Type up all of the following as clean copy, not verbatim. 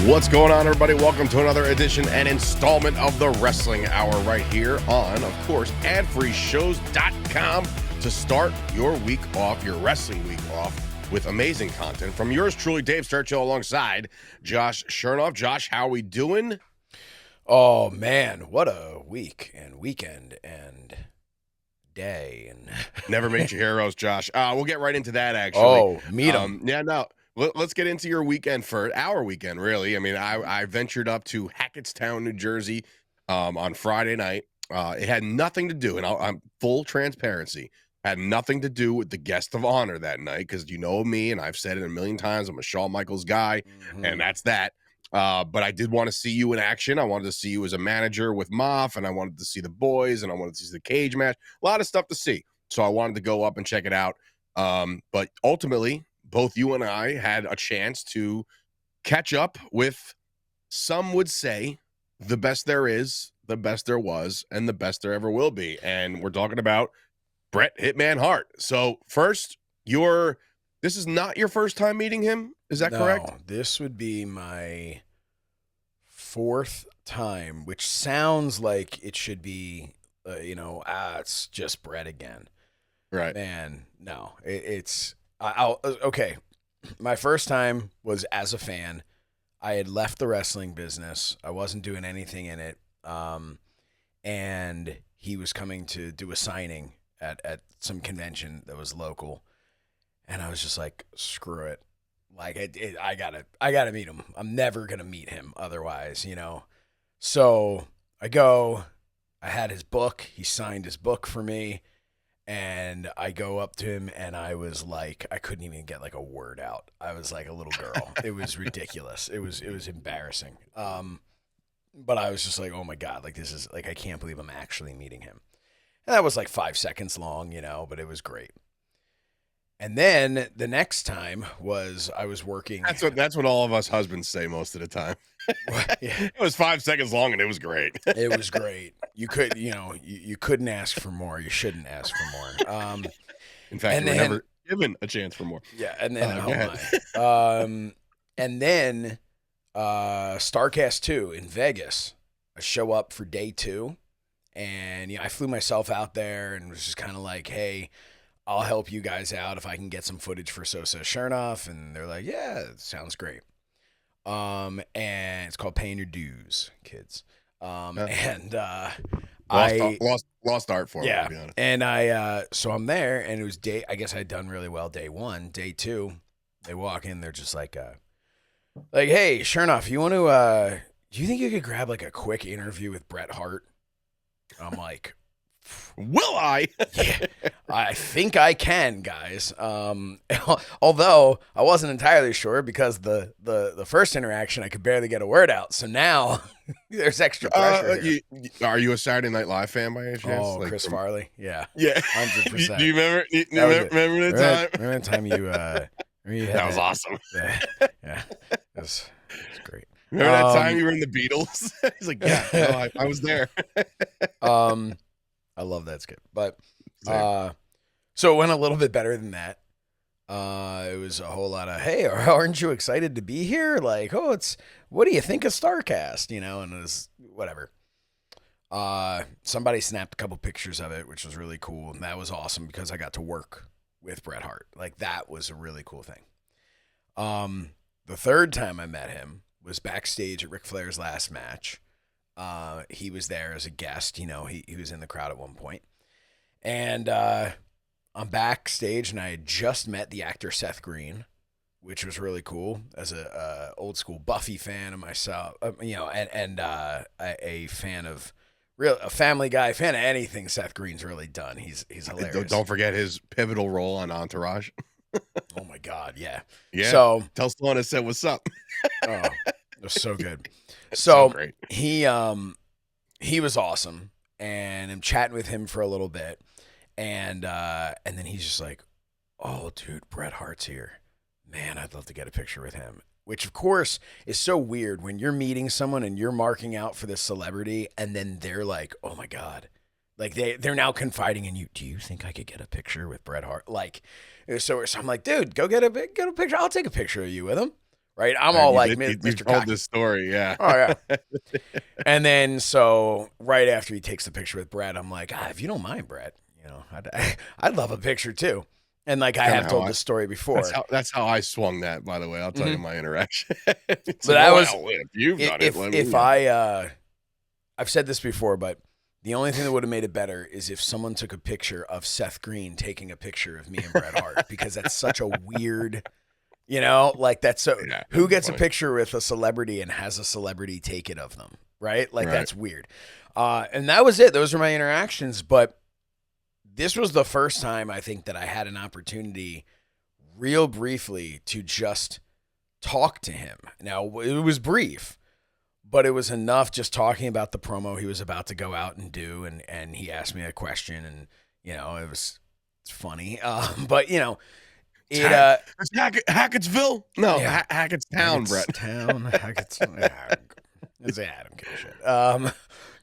What's going on, everybody? Welcome to another edition and installment of the Wrestling Hour right here on, of course, adfreeshows.com to start your week off, your wrestling week off, with amazing content from yours truly, Dave Sturchio, alongside Josh Shernoff. Josh, how are we doing? Oh, man, what a week and weekend and day. And Never meet your heroes, Josh. We'll get right into that, actually. Oh, meet them. Yeah, no. Let's get into your weekend for our weekend, really. I mean, I ventured up to Hackettstown, New Jersey on Friday night. It had nothing to do, and I'm full transparency, had nothing to do with the guest of honor that night, because you know me, and I've said it a million times, I'm a Shawn Michaels guy, and that's that. But I did want to see you in action. I wanted to see you as a manager with Moff, and I wanted to see the boys, and I wanted to see the cage match. A lot of stuff to see. So I wanted to go up and check it out. But ultimately, both you and I had a chance to catch up with, some would say, the best there is, the best there was, and the best there ever will be. And we're talking about Bret Hitman Hart. So first, this is not your first time meeting him? Is that correct? No, this would be my fourth time, which sounds like it should be, it's just Bret again. Right. Man, no, okay. My first time was as a fan. I had left the wrestling business. I wasn't doing anything in it. And he was coming to do a signing at some convention that was local. And I was just like, screw it. Like, I gotta meet him. I'm never gonna meet him otherwise, So I go. I had his book. He signed his book for me. And I go up to him, and I was like, I couldn't even get like a word out. I was like a little girl. It was ridiculous. It was embarrassing. But I was just like, oh my God, like this is like, I can't believe I'm actually meeting him. And that was like 5 seconds long, but it was great. And then the next time was I was working. That's what all of us husbands say most of the time. Yeah. It was 5 seconds long and it was great. It was great. You could, you couldn't ask for more. You shouldn't ask for more. In fact, you were never given a chance for more. Yeah, and then and then Starrcast 2 in Vegas. I show up for day 2, and I flew myself out there and was just kind of like, hey, I'll help you guys out if I can get some footage for Sosa Shernoff. And they're like, yeah, it sounds great. And it's called Paying Your Dues, kids. And lost art for me, to be honest. And so I'm there, and it was I guess I'd done really well day 1. Day 2, they walk in, they're just like, hey, Shernoff, you want to, do you think you could grab like a quick interview with Bret Hart? I'm like, will I? Yeah, I think I can, guys. Although I wasn't entirely sure, because the first interaction I could barely get a word out. So now there's extra pressure. Are you a Saturday Night Live fan by any chance? Oh, like Chris Farley, yeah, 100%. Do you remember? Remember the time? Remember the time you had that was awesome. Yeah, it was great. Remember that time you were in the Beatles? He's like, yeah, no, I was there. I love that skit. But so it went a little bit better than that. It was a whole lot of, hey, aren't you excited to be here? Like, what do you think of Starrcast? And it was whatever. Somebody snapped a couple pictures of it, which was really cool. And that was awesome because I got to work with Bret Hart. Like, that was a really cool thing. The third time I met him was backstage at Ric Flair's last match. He was there as a guest, he was in the crowd at one point. And I'm backstage, and I had just met the actor Seth Green, which was really cool as a old school Buffy fan of myself, and a fan of a Family Guy, fan of anything Seth Green's really done. He's hilarious. Don't forget his pivotal role on Entourage. Oh my God, yeah. Yeah. So tell Sloan I said what's up. Oh, it was so good. So great. He was awesome, and I'm chatting with him for a little bit, and then he's just like, oh, dude, Bret Hart's here. Man, I'd love to get a picture with him. Which, of course, is so weird when you're meeting someone and you're marking out for this celebrity, and then they're like, oh my God. Like, they're now confiding in you. Do you think I could get a picture with Bret Hart? Like, so I'm like, dude, go get a picture. I'll take a picture of you with him. right? I'm all like you Mr. told Cocky. this story, yeah. Oh, yeah. And then so right after he takes the picture with Bret, I'm like, if you don't mind, Bret, I'd love a picture too. And like I have told this story before. That's how I swung that, by the way. I'll tell you my interaction. But that was if you've done it. If I've said this before, but the only thing that would have made it better is if someone took a picture of Seth Green taking a picture of me and Bret Hart, because that's such a weird, like that's so. Yeah, who gets funny. a picture with a celebrity and has a celebrity take it of them, right? Like that's weird. And that was it. Those were my interactions, but this was the first time I think that I had an opportunity real briefly to just talk to him. Now, it was brief, but it was enough just talking about the promo he was about to go out and do. And he asked me a question and, it's funny. But, it's Hackett'sville? No, Yeah. Hackett's Town, Bret. Hackett's it's Adam shit.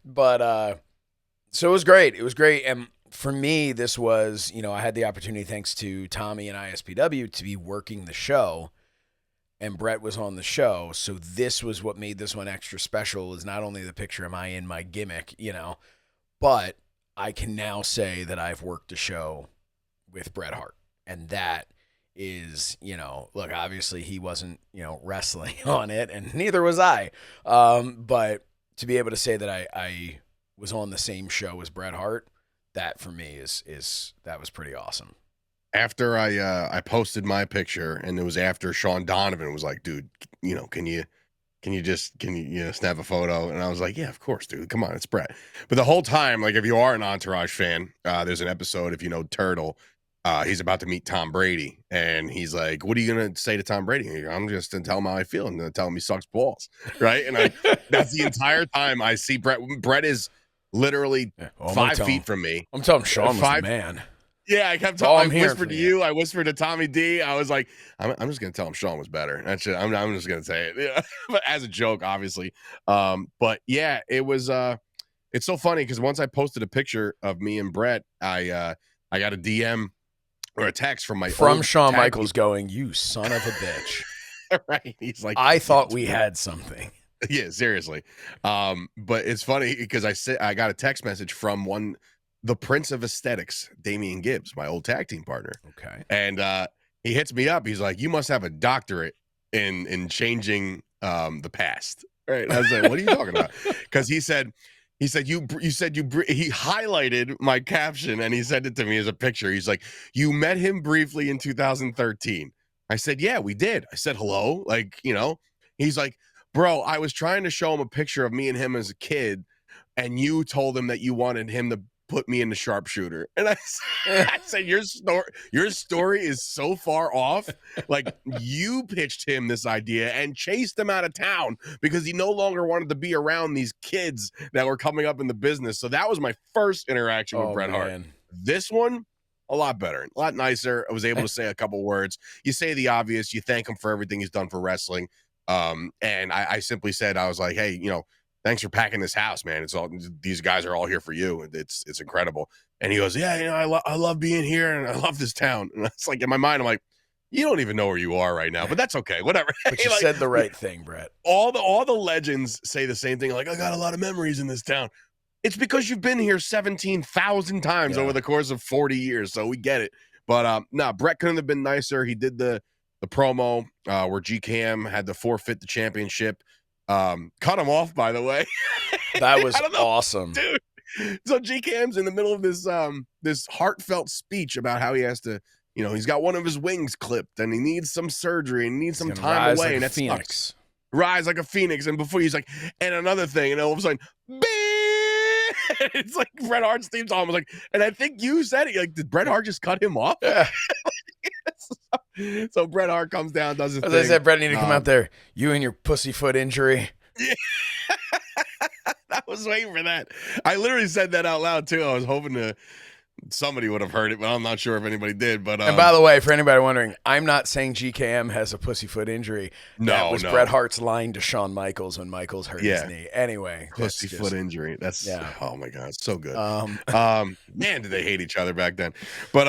But so it was great. It was great. And for me, this was, I had the opportunity, thanks to Tommy and ISPW, to be working the show, and Bret was on the show. So this was what made this one extra special, is not only the picture am I in my gimmick, but I can now say that I've worked a show with Bret Hart. And that is, look, obviously he wasn't, wrestling on it, and neither was I. But to be able to say that I was on the same show as Bret Hart, that for me is that was pretty awesome. After I posted my picture, and it was after Sean Donovan was like, dude, can you snap a photo? And I was like, yeah, of course, dude. Come on, it's Bret. But the whole time, like, if you are an Entourage fan, there's an episode, if you know Turtle, he's about to meet Tom Brady, and he's like, what are you gonna say to Tom Brady? I'm just gonna tell him how I feel and tell him he sucks balls, right? And that's the entire time I see Bret. Bret is literally 5 feet from me. I'm telling Sean was the man. Yeah, I kept talking. I whispered to you. I whispered to Tommy D. I was like, I'm just gonna tell him Sean was better. That's it. I'm just gonna say it, but as a joke, obviously. But yeah, it was. It's so funny because once I posted a picture of me and Bret, I got a DM or a text from Shawn Michaels going, "You son of a bitch." Right? He's like, I thought we had something. Yeah, seriously. But it's funny because I got a text message from the Prince of Aesthetics, Damian Gibbs, my old tag team partner. Okay. And he hits me up. He's like, you must have a doctorate in changing the past. Right. And I was like, what are you talking about? Because he said he highlighted my caption and he sent it to me as a picture. He's like, you met him briefly in 2013. I said, yeah, we did. I said, hello. Like, he's like, bro, I was trying to show him a picture of me and him as a kid, and you told him that you wanted him to put me in the sharpshooter. And I said, your story is so far off. Like, you pitched him this idea and chased him out of town because he no longer wanted to be around these kids that were coming up in the business. So that was my first interaction with Bret Hart. This one, a lot better, a lot nicer. I was able to say a couple words. You say the obvious. You thank him for everything he's done for wrestling. And I simply said, I was like, hey, thanks for packing this house, man. These guys are all here for you. It's incredible. And he goes, yeah, I love being here and I love this town. And it's like, in my mind, I'm like, you don't even know where you are right now, but that's okay. Whatever. But you said the right thing, Bret. All the legends say the same thing. Like, I got a lot of memories in this town. It's because you've been here 17,000 times over the course of 40 years. So we get it. But Bret couldn't have been nicer. He did the promo where GKM had to forfeit the championship. Cut him off, by the way. That was awesome, dude. So GKM's in the middle of this heartfelt speech about how he has to, he's got one of his wings clipped and he needs some surgery and needs some time away, and that sucks. Rise like a phoenix. And before he's like, and another thing, and all of a sudden, it's like Bret Hart's theme song was like, and I think you said it, like, did Bret Hart just cut him off? Yeah. So Bret Hart comes down, does his thing. As I said, Bret needed to come out there. You and your pussyfoot injury. Yeah. I was waiting for that. I literally said that out loud too. I was hoping to somebody would have heard it, but I'm not sure if anybody did. But and by the way, for anybody wondering, I'm not saying GKM has a pussyfoot injury. That was Bret Hart's line to Shawn Michaels when Michaels hurt his knee. Anyway, pussyfoot injury. That's oh my god, it's so good. Man, did they hate each other back then? But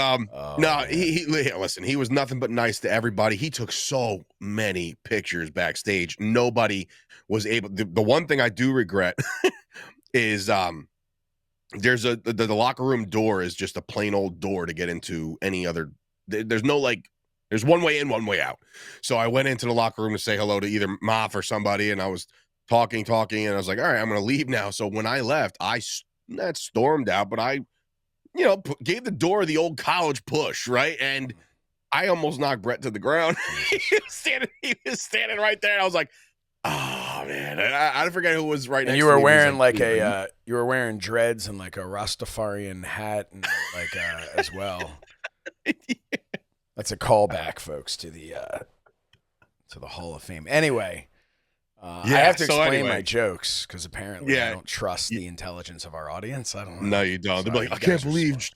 no, he listen. He was nothing but nice to everybody. He took so many pictures backstage. Nobody was able. The one thing I do regret is there's the locker room door is just a plain old door to get into any other. There's no there's one way in, one way out. So I went into the locker room to say hello to either Moff or somebody, and I was talking, and I was like, all right, I'm going to leave now. So when I left, I not stormed out, but I, gave the door the old college push, right? And I almost knocked Bret to the ground. He was standing right there. And I was like, oh man, I forget who was right next to me. You were wearing you were wearing dreads and like a Rastafarian hat and as well. That's a callback, folks, to the Hall of Fame. Anyway, I have to explain my jokes because apparently I don't trust the intelligence of our audience. I don't know. No, you don't. They'll be like, I can't believe,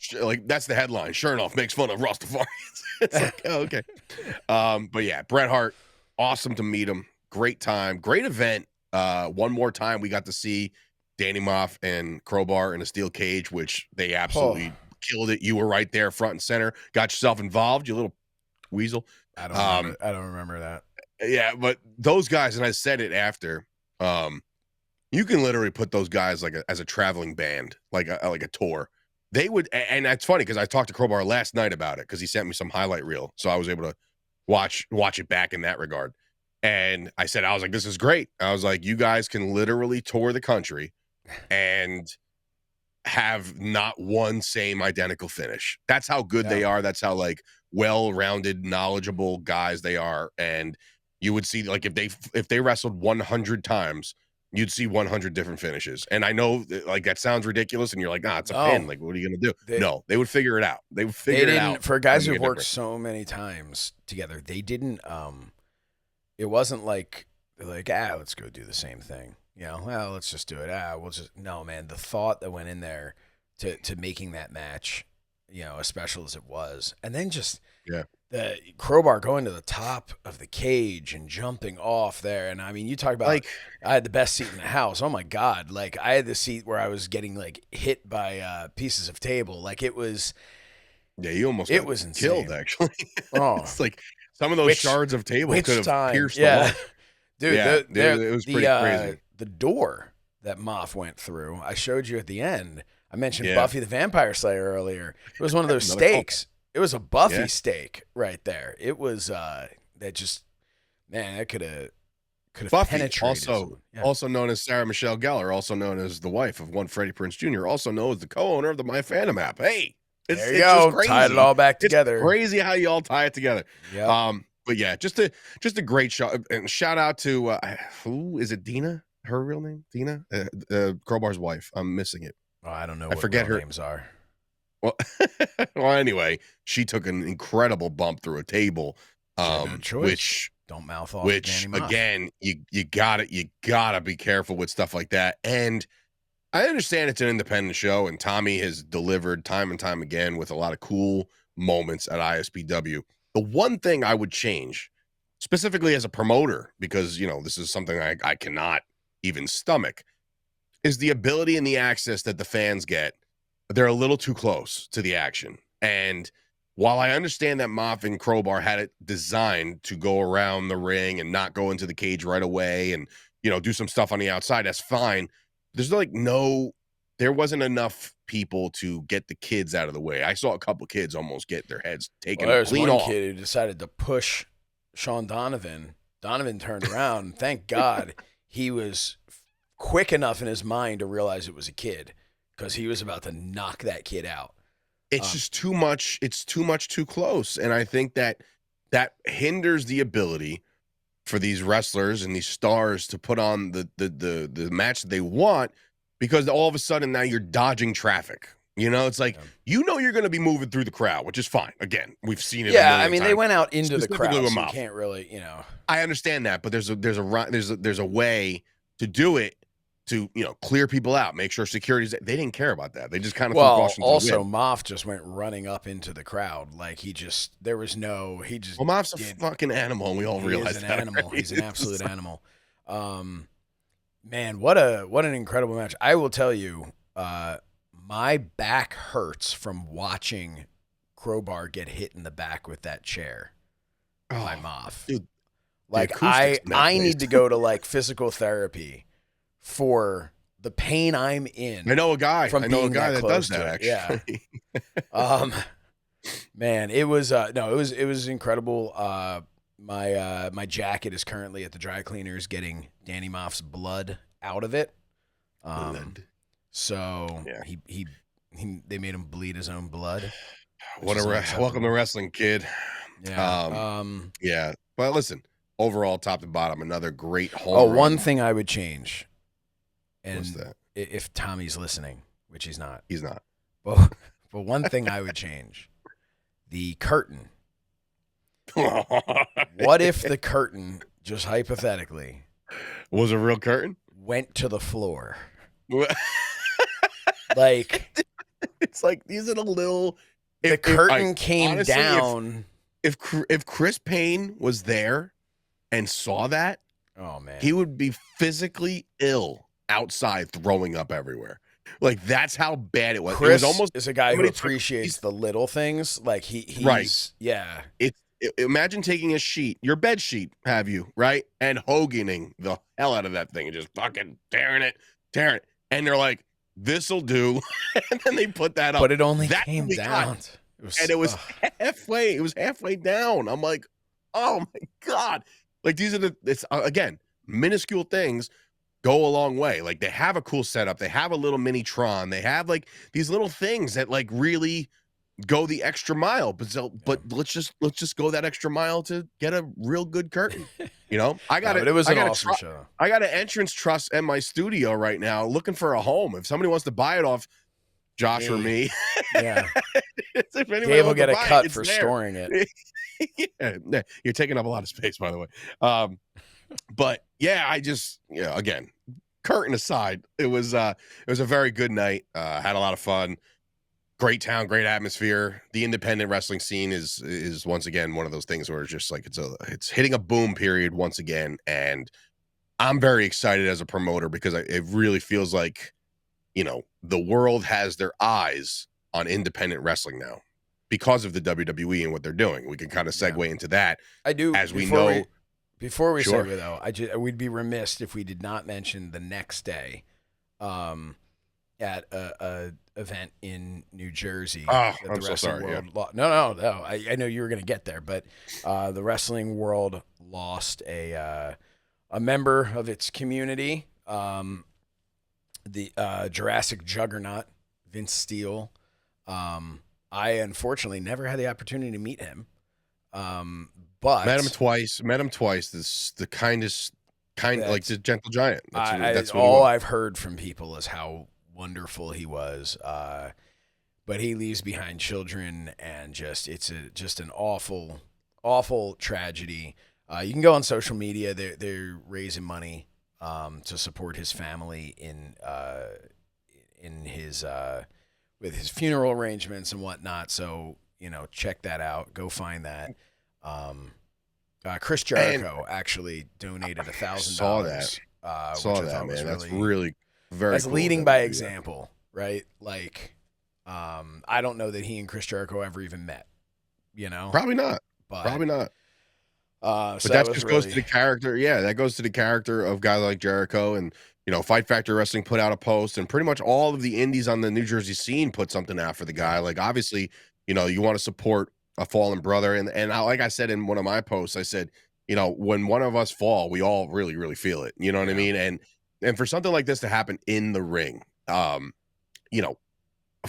that's the headline. Shernoff makes fun of Rastafarians. It's like, oh, okay. But yeah, Bret Hart, awesome to meet him. Great time, great event. One more time, we got to see Danny Moff and Crowbar in a steel cage, which they absolutely killed it. You were right there, front and center. Got yourself involved, you little weasel. I don't remember that. Yeah, but those guys, and I said it after. You can literally put those guys as a traveling band, like a tour. They would, and that's funny because I talked to Crowbar last night about it because he sent me some highlight reel, so I was able to watch it back in that regard. And I was like, this is great. I was like, you guys can literally tour the country and have not one same identical finish. That's how good they are. That's how well-rounded, knowledgeable guys they are. And you would see if they wrestled 100 times, you'd see 100 different finishes. And I know that sounds ridiculous and you're like, it's a pin. Like, what are you going to do? No, they would figure it out. They would figure it out. For guys who've worked so many times together, they didn't, it wasn't like, let's go do the same thing. Well, let's just do it. No, man, the thought that went in there to making that match, as special as it was. And then just the Crowbar going to the top of the cage and jumping off there. And I mean, you talk about I had the best seat in the house. Oh my God. I had the seat where I was getting hit by pieces of table. It was. Yeah, you almost was killed actually. It's some of those shards of table could have pierced the wall. Dude, it was pretty crazy. The door that Moff went through, I showed you at the end. I mentioned Buffy the Vampire Slayer earlier. It was one of those steaks. It was a Buffy steak right there. It was that could have Buffy, penetrated. Also known as Sarah Michelle Gellar, also known as the wife of one Freddie Prinze Jr., also known as the co-owner of the MyFandom app. Hey, there you go. Tied it all back together. It's crazy how you all tie it together. Yeah. But yeah, just a great show. And shout out to who is it? Dina? Her real name? Dina? Crowbar's wife. I'm missing it. Oh, I don't know. I forget her names are. Well, anyway, she took an incredible bump through a table. Which don't mouth off. Which again, you gotta be careful with stuff like that. And I understand it's an independent show, and Tommy has delivered time and time again with a lot of cool moments at ISPW. The one thing I would change, specifically as a promoter, because this is something I cannot even stomach, is the ability and the access that the fans get. They're a little too close to the action. And while I understand that Moff and Crowbar had it designed to go around the ring and not go into the cage right away and, do some stuff on the outside, that's fine. There's there wasn't enough people to get the kids out of the way. I saw a couple kids almost get their heads taken clean off. There was one kid who decided to push Sean Donovan. Donovan turned around. Thank God he was quick enough in his mind to realize it was a kid because he was about to knock that kid out. It's just too much. It's too close. And I think that hinders the ability for these wrestlers and these stars to put on the match that they want, because all of a sudden now you're dodging traffic. It's like, you're going to be moving through the crowd, which is fine. Again, we've seen it. Yeah, I mean, they went out into the crowd, so you can't really, I understand that, but there's a way to do it to, clear people out, make sure security's. They didn't care about that. They just kind of threw Well, caution to the also wind. Moff just went running up into the crowd like he just Well, Moff's a fucking animal, and we all realize is an that. animal. Right? He's an absolute animal. Man, what an incredible match! I will tell you, my back hurts from watching Crowbar get hit in the back with that chair by Moff. Dude, like I need to go to like physical therapy for the pain I'm in. I know a guy. From I know a being guy that does to that. it. Actually, yeah. Man, it was it was incredible. My jacket is currently at the dry cleaners getting Danny Moff's blood out of it. So yeah. he they made him bleed his own blood. Welcome to wrestling, kid. Yeah. Yeah. But listen, overall, top to bottom, another great home run. One thing I would change, and what's that? If Tommy's listening, which he's not. He's not. But one thing I would change, the curtain. What if the curtain, just hypothetically, was a real curtain? Went to the floor? Like, it's like these are the little. The curtain came honestly, down. If Chris Payne was there and saw that, oh man, he would be physically ill outside, throwing up everywhere. Like that's how bad it was. Chris it was almost is a guy who appreciates the little things. Like he's right. Yeah. Imagine taking a sheet, your bed sheet, have you right, and hoganing the hell out of that thing and just fucking tearing it, and they're like, "This'll do," and then they put that up. But it only came down. It was halfway. It was halfway down. I'm like, oh my god! Like these are it's again minuscule things go a long way. Like they have a cool setup. They have a little mini Tron. They have like these little things that like really go the extra mile. But let's just go that extra mile to get a real good curtain. I got it. It was an awesome show. I got an entrance trust in my studio right now, looking for a home. If somebody wants to buy it off Josh or me, yeah, Dave will get a cut for storing it. Yeah, you're taking up a lot of space, by the way. But yeah, again, curtain aside, it was a very good night. Had a lot of fun. Great town, great atmosphere. The independent wrestling scene is once again one of those things where it's just like it's hitting a boom period once again, and I'm very excited as a promoter because it really feels like the world has their eyes on independent wrestling now because of the WWE and what they're doing. We can kind of segue into that. I do as we know. Before we segue though, we'd be remiss if we did not mention the next day, at a event in New Jersey. I'm so sorry. No. I know you were going to get there, but the wrestling world lost a member of its community. The Jurassic Juggernaut, Vince Steele. I unfortunately never had the opportunity to meet him. But met him twice. This the kindest, like the gentle giant. That's all I've heard from people is how wonderful he was. But he leaves behind children, and it's just an awful, awful tragedy. You can go on social media. They're raising money to support his family in his with his funeral arrangements and whatnot. So check that out. Go find that. Chris Jericho actually donated $1,000. Saw that. Saw that, man. That's really very. That's cool leading by example, right? Like, I don't know that he and Chris Jericho ever even met. Probably not. Probably not. But that just goes to the character. Yeah, that goes to the character of guys like Jericho, and Fight Factor Wrestling put out a post, and pretty much all of the indies on the New Jersey scene put something out for the guy. Like obviously, you want to support a fallen brother, and like I said in one of my posts, I said, when one of us fall, we all really, really feel it. You know what I mean? And for something like this to happen in the ring, of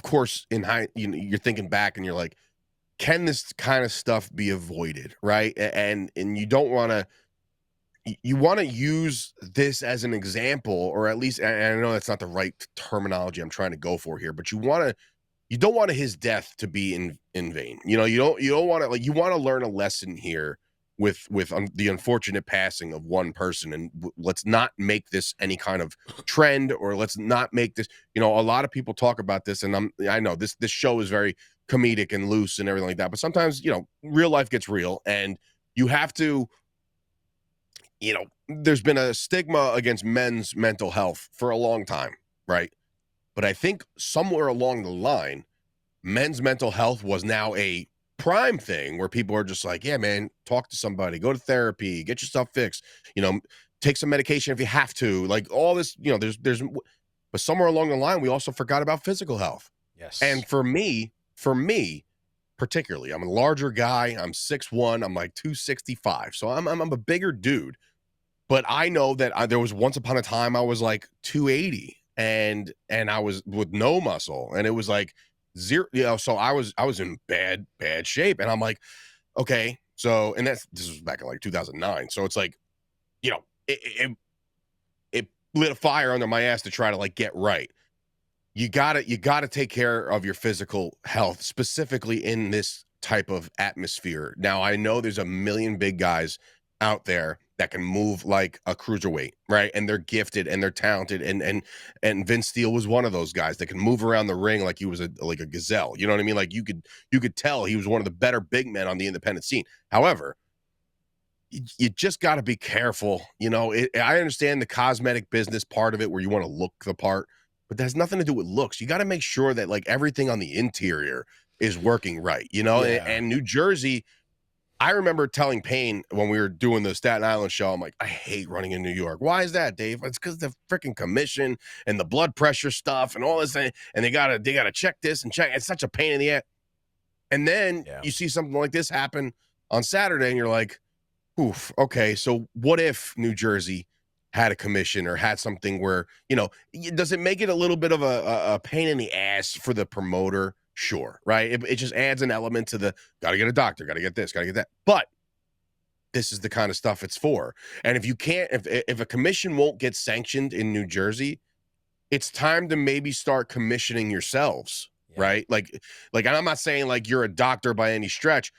course, you're thinking back and you're like, can this kind of stuff be avoided, right? And you don't want to. You want to use this as an example, or at least, and I know that's not the right terminology I'm trying to go for here, but you don't want his death to be in vain. You don't want to, like, you want to learn a lesson here with the unfortunate passing of one person, and let's not make this any kind of trend, or let's not make this, a lot of people talk about this, and I know this show is very comedic and loose and everything like that, but sometimes, real life gets real, and you have to, there's been a stigma against men's mental health for a long time, right? But I think somewhere along the line, men's mental health was now a prime thing where people are just like, yeah, man, talk to somebody, go to therapy, get yourself fixed, take some medication if you have to, like all this, but somewhere along the line, we also forgot about physical health. Yes. And for me, particularly, I'm a larger guy. I'm 6'1", I'm like 265. So I'm a bigger dude, but I know that there was once upon a time I was like 280 and I was with no muscle, and it was like zero, so I was in bad shape, and I'm like, okay, so, and this was back in like 2009, so it's like, it lit a fire under my ass to try to like get right. You gotta take care of your physical health, specifically in this type of atmosphere. Now, I know there's a million big guys out there that can move like a cruiserweight, right? And they're gifted and they're talented, and Vince Steele was one of those guys that can move around the ring like he was like a gazelle. You know what I mean? Like you could tell he was one of the better big men on the independent scene. However, you just got to be careful. I understand the cosmetic business part of it where you want to look the part, but that has nothing to do with looks. You got to make sure that like everything on the interior is working right, Yeah. and New Jersey, I remember telling Payne when we were doing the Staten Island show, I'm like, I hate running in New York. Why is that, Dave? It's because the freaking commission and the blood pressure stuff and all this thing, and they gotta check this and check. It's such a pain in the ass. And then you see something like this happen on Saturday, and you're like, oof, okay, so what if New Jersey had a commission or had something where, does it make it a little bit of a pain in the ass for the promoter? Sure, right? It just adds an element to the, got to get a doctor, got to get this, got to get that. But this is the kind of stuff it's for. And if you can't, if a commission won't get sanctioned in New Jersey, it's time to maybe start commissioning yourselves, right? Like, and I'm not saying like you're a doctor by any stretch,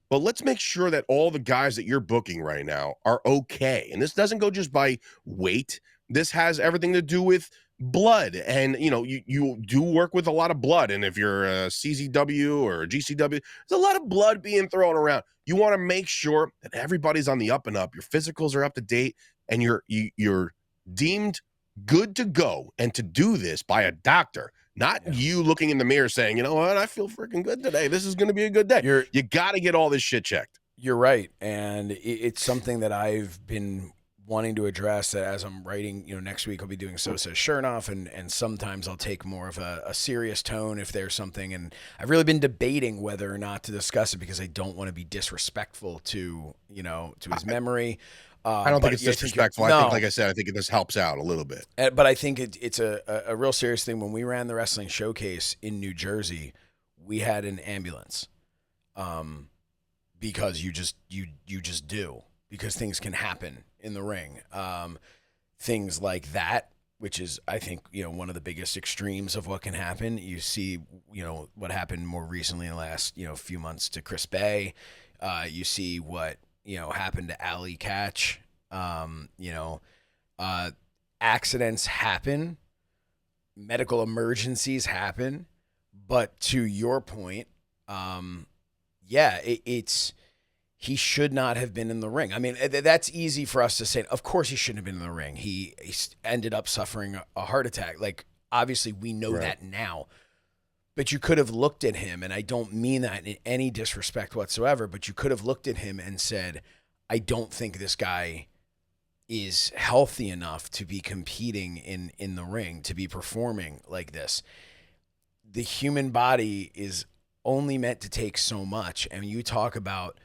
but let's make sure that all the guys that you're booking right now are okay. And this doesn't go just by weight. This has everything to do with blood. And, you do work with a lot of blood. And if you're a CZW or a GCW, there's a lot of blood being thrown around. You want to make sure that everybody's on the up and up. Your physicals are up to date, and you're deemed good to go and to do this by a doctor. Not you looking in the mirror saying, you know what, I feel freaking good today. This is going to be a good day. You got to get all this shit checked. You're right. And it's something that I've been wanting to address, that as I'm writing, next week I'll be doing So Says Shernoff, and sometimes I'll take more of a serious tone if there's something. And I've really been debating whether or not to discuss it because I don't want to be disrespectful to his memory. I don't think it's disrespectful. I think, like I said, I think this helps out a little bit. But I think it's a real serious thing. When we ran the wrestling showcase in New Jersey, we had an ambulance, because you just do, because things can happen in the ring, things like that, which is, I think, one of the biggest extremes of what can happen. You see, what happened more recently in the last few months to Chris Bay. You see what happened to Ali Catch. Accidents happen, medical emergencies happen, but to your point, it's he should not have been in the ring. I mean, that's easy for us to say. Of course, he shouldn't have been in the ring. He ended up suffering a heart attack. Like, obviously, we know that now. But you could have looked at him, and I don't mean that in any disrespect whatsoever, but you could have looked at him and said, I don't think this guy is healthy enough to be competing in the ring, to be performing like this. The human body is only meant to take so much. And you talk about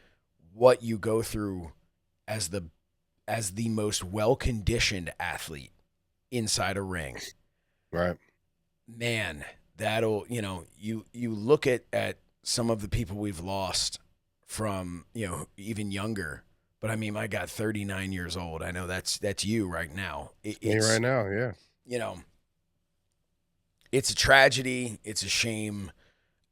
what you go through as the most well-conditioned athlete inside a ring. Right. Man, that'll, you look at some of the people we've lost from, even younger. But I mean, I got 39 years old. I know that's you right now. It's me right now, yeah. It's a tragedy. It's a shame.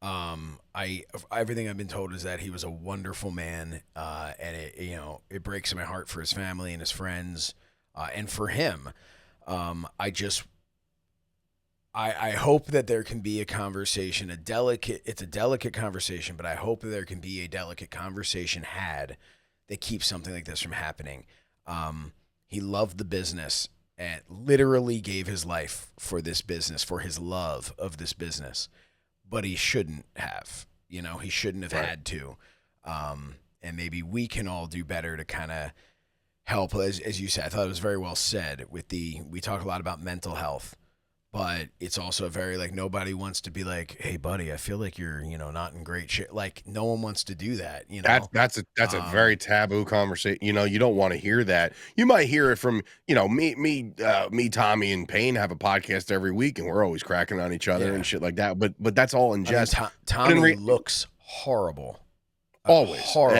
I everything I've been told is that he was a wonderful man, and it breaks my heart for his family and his friends, and for him. I just I hope that there can be a conversation, it's a delicate conversation, but I hope that there can be a delicate conversation had that keeps something like this from happening. He loved the business and literally gave his life for this business, for his love of this business, but he shouldn't have. He shouldn't have had to. And maybe we can all do better to kind of help. As you said, I thought it was very well said. We talk a lot about mental health, but it's also very like nobody wants to be like, hey buddy, I feel like you're not in great shape. Like no one wants to do that. That's a very taboo conversation. You don't want to hear that. You might hear it from me, Tommy, and Payne have a podcast every week, and we're always cracking on each other and shit like that. But that's all in jest. Tommy looks horrible. Always horrible,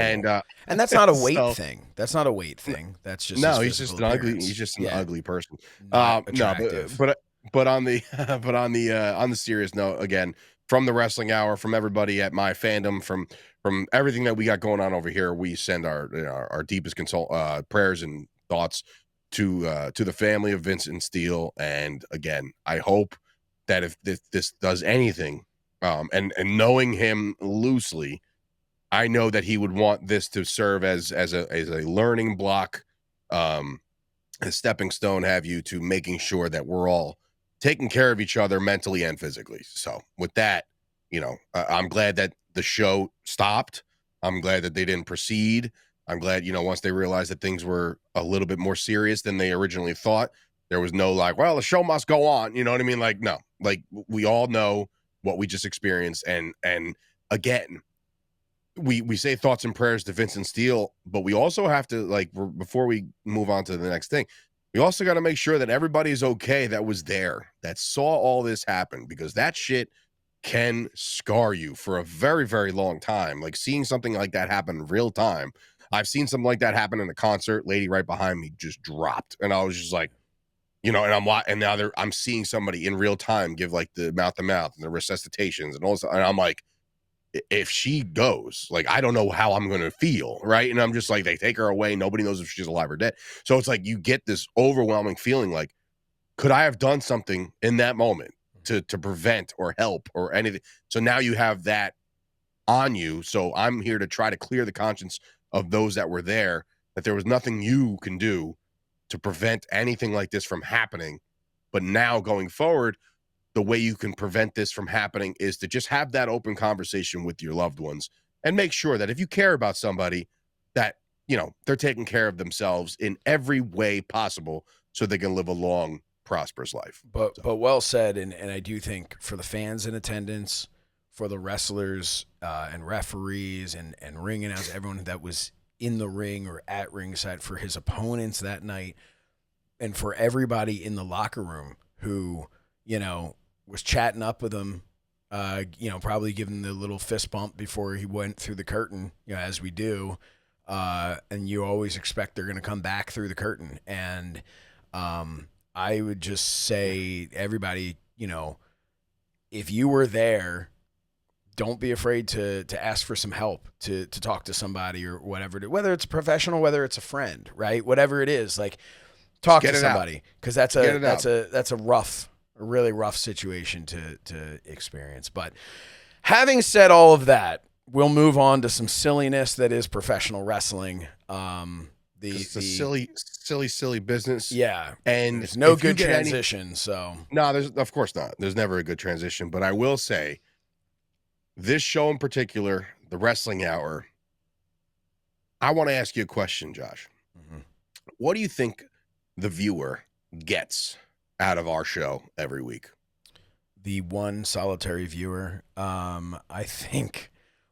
and that's not a weight thing. That's not a weight thing. That's just he's just an ugly. He's just an ugly person. No, but on the on the serious note, again, from the Wrestling Hour, from everybody at MyFandom, from everything that we got going on over here, we send our deepest prayers and thoughts to the family of Vincent Steele. And again, I hope that if this does anything, and knowing him loosely, I know that he would want this to serve as a learning block, a stepping stone, have you, to making sure that we're all taking care of each other mentally and physically. So with that, I'm glad that the show stopped. I'm glad that they didn't proceed. I'm glad, once they realized that things were a little bit more serious than they originally thought, there was no like, well, the show must go on. You know what I mean? Like, no, like we all know what we just experienced. And again, we say thoughts and prayers to Vincent Steele, but we also have to, like, before we move on to the next thing, we also got to make sure that everybody's okay that was there, that saw all this happen, because that shit can scar you for a very, very long time. Like seeing something like that happen in real time. I've seen something like that happen in a concert. Lady right behind me just dropped, and I was just like, and now I'm seeing somebody in real time give like the mouth to mouth and the resuscitations and all this, and I'm like, if she goes, like, I don't know how I'm going to feel, right? And I'm just like, they take her away. Nobody knows if she's alive or dead. So it's like you get this overwhelming feeling like, could I have done something in that moment to prevent or help or anything? So now you have that on you. So I'm here to try to clear the conscience of those that were there, that there was nothing you can do to prevent anything like this from happening. But now going forward, the way you can prevent this from happening is to just have that open conversation with your loved ones and make sure that if you care about somebody, that, they're taking care of themselves in every way possible so they can live a long, prosperous life. But well said. And I do think for the fans in attendance, for the wrestlers and referees and ring announcers, everyone that was in the ring or at ringside, for his opponents that night, and for everybody in the locker room who, was chatting up with him, probably giving the little fist bump before he went through the curtain, as we do. And you always expect they're going to come back through the curtain. And I would just say, everybody, if you were there, don't be afraid to ask for some help, to talk to somebody or whatever, whether it's a professional, whether it's a friend, right? Whatever it is, like, talk to somebody, because that's a really rough situation to experience. But having said all of that, we'll move on to some silliness that is professional wrestling. It's a silly business. Yeah. And there's no good transition. No, there's, of course not. There's never a good transition. But I will say, this show in particular, the Wrestling Hour, I want to ask you a question, Josh. Mm-hmm. What do you think the viewer gets out of our show every week? The one solitary viewer, I think,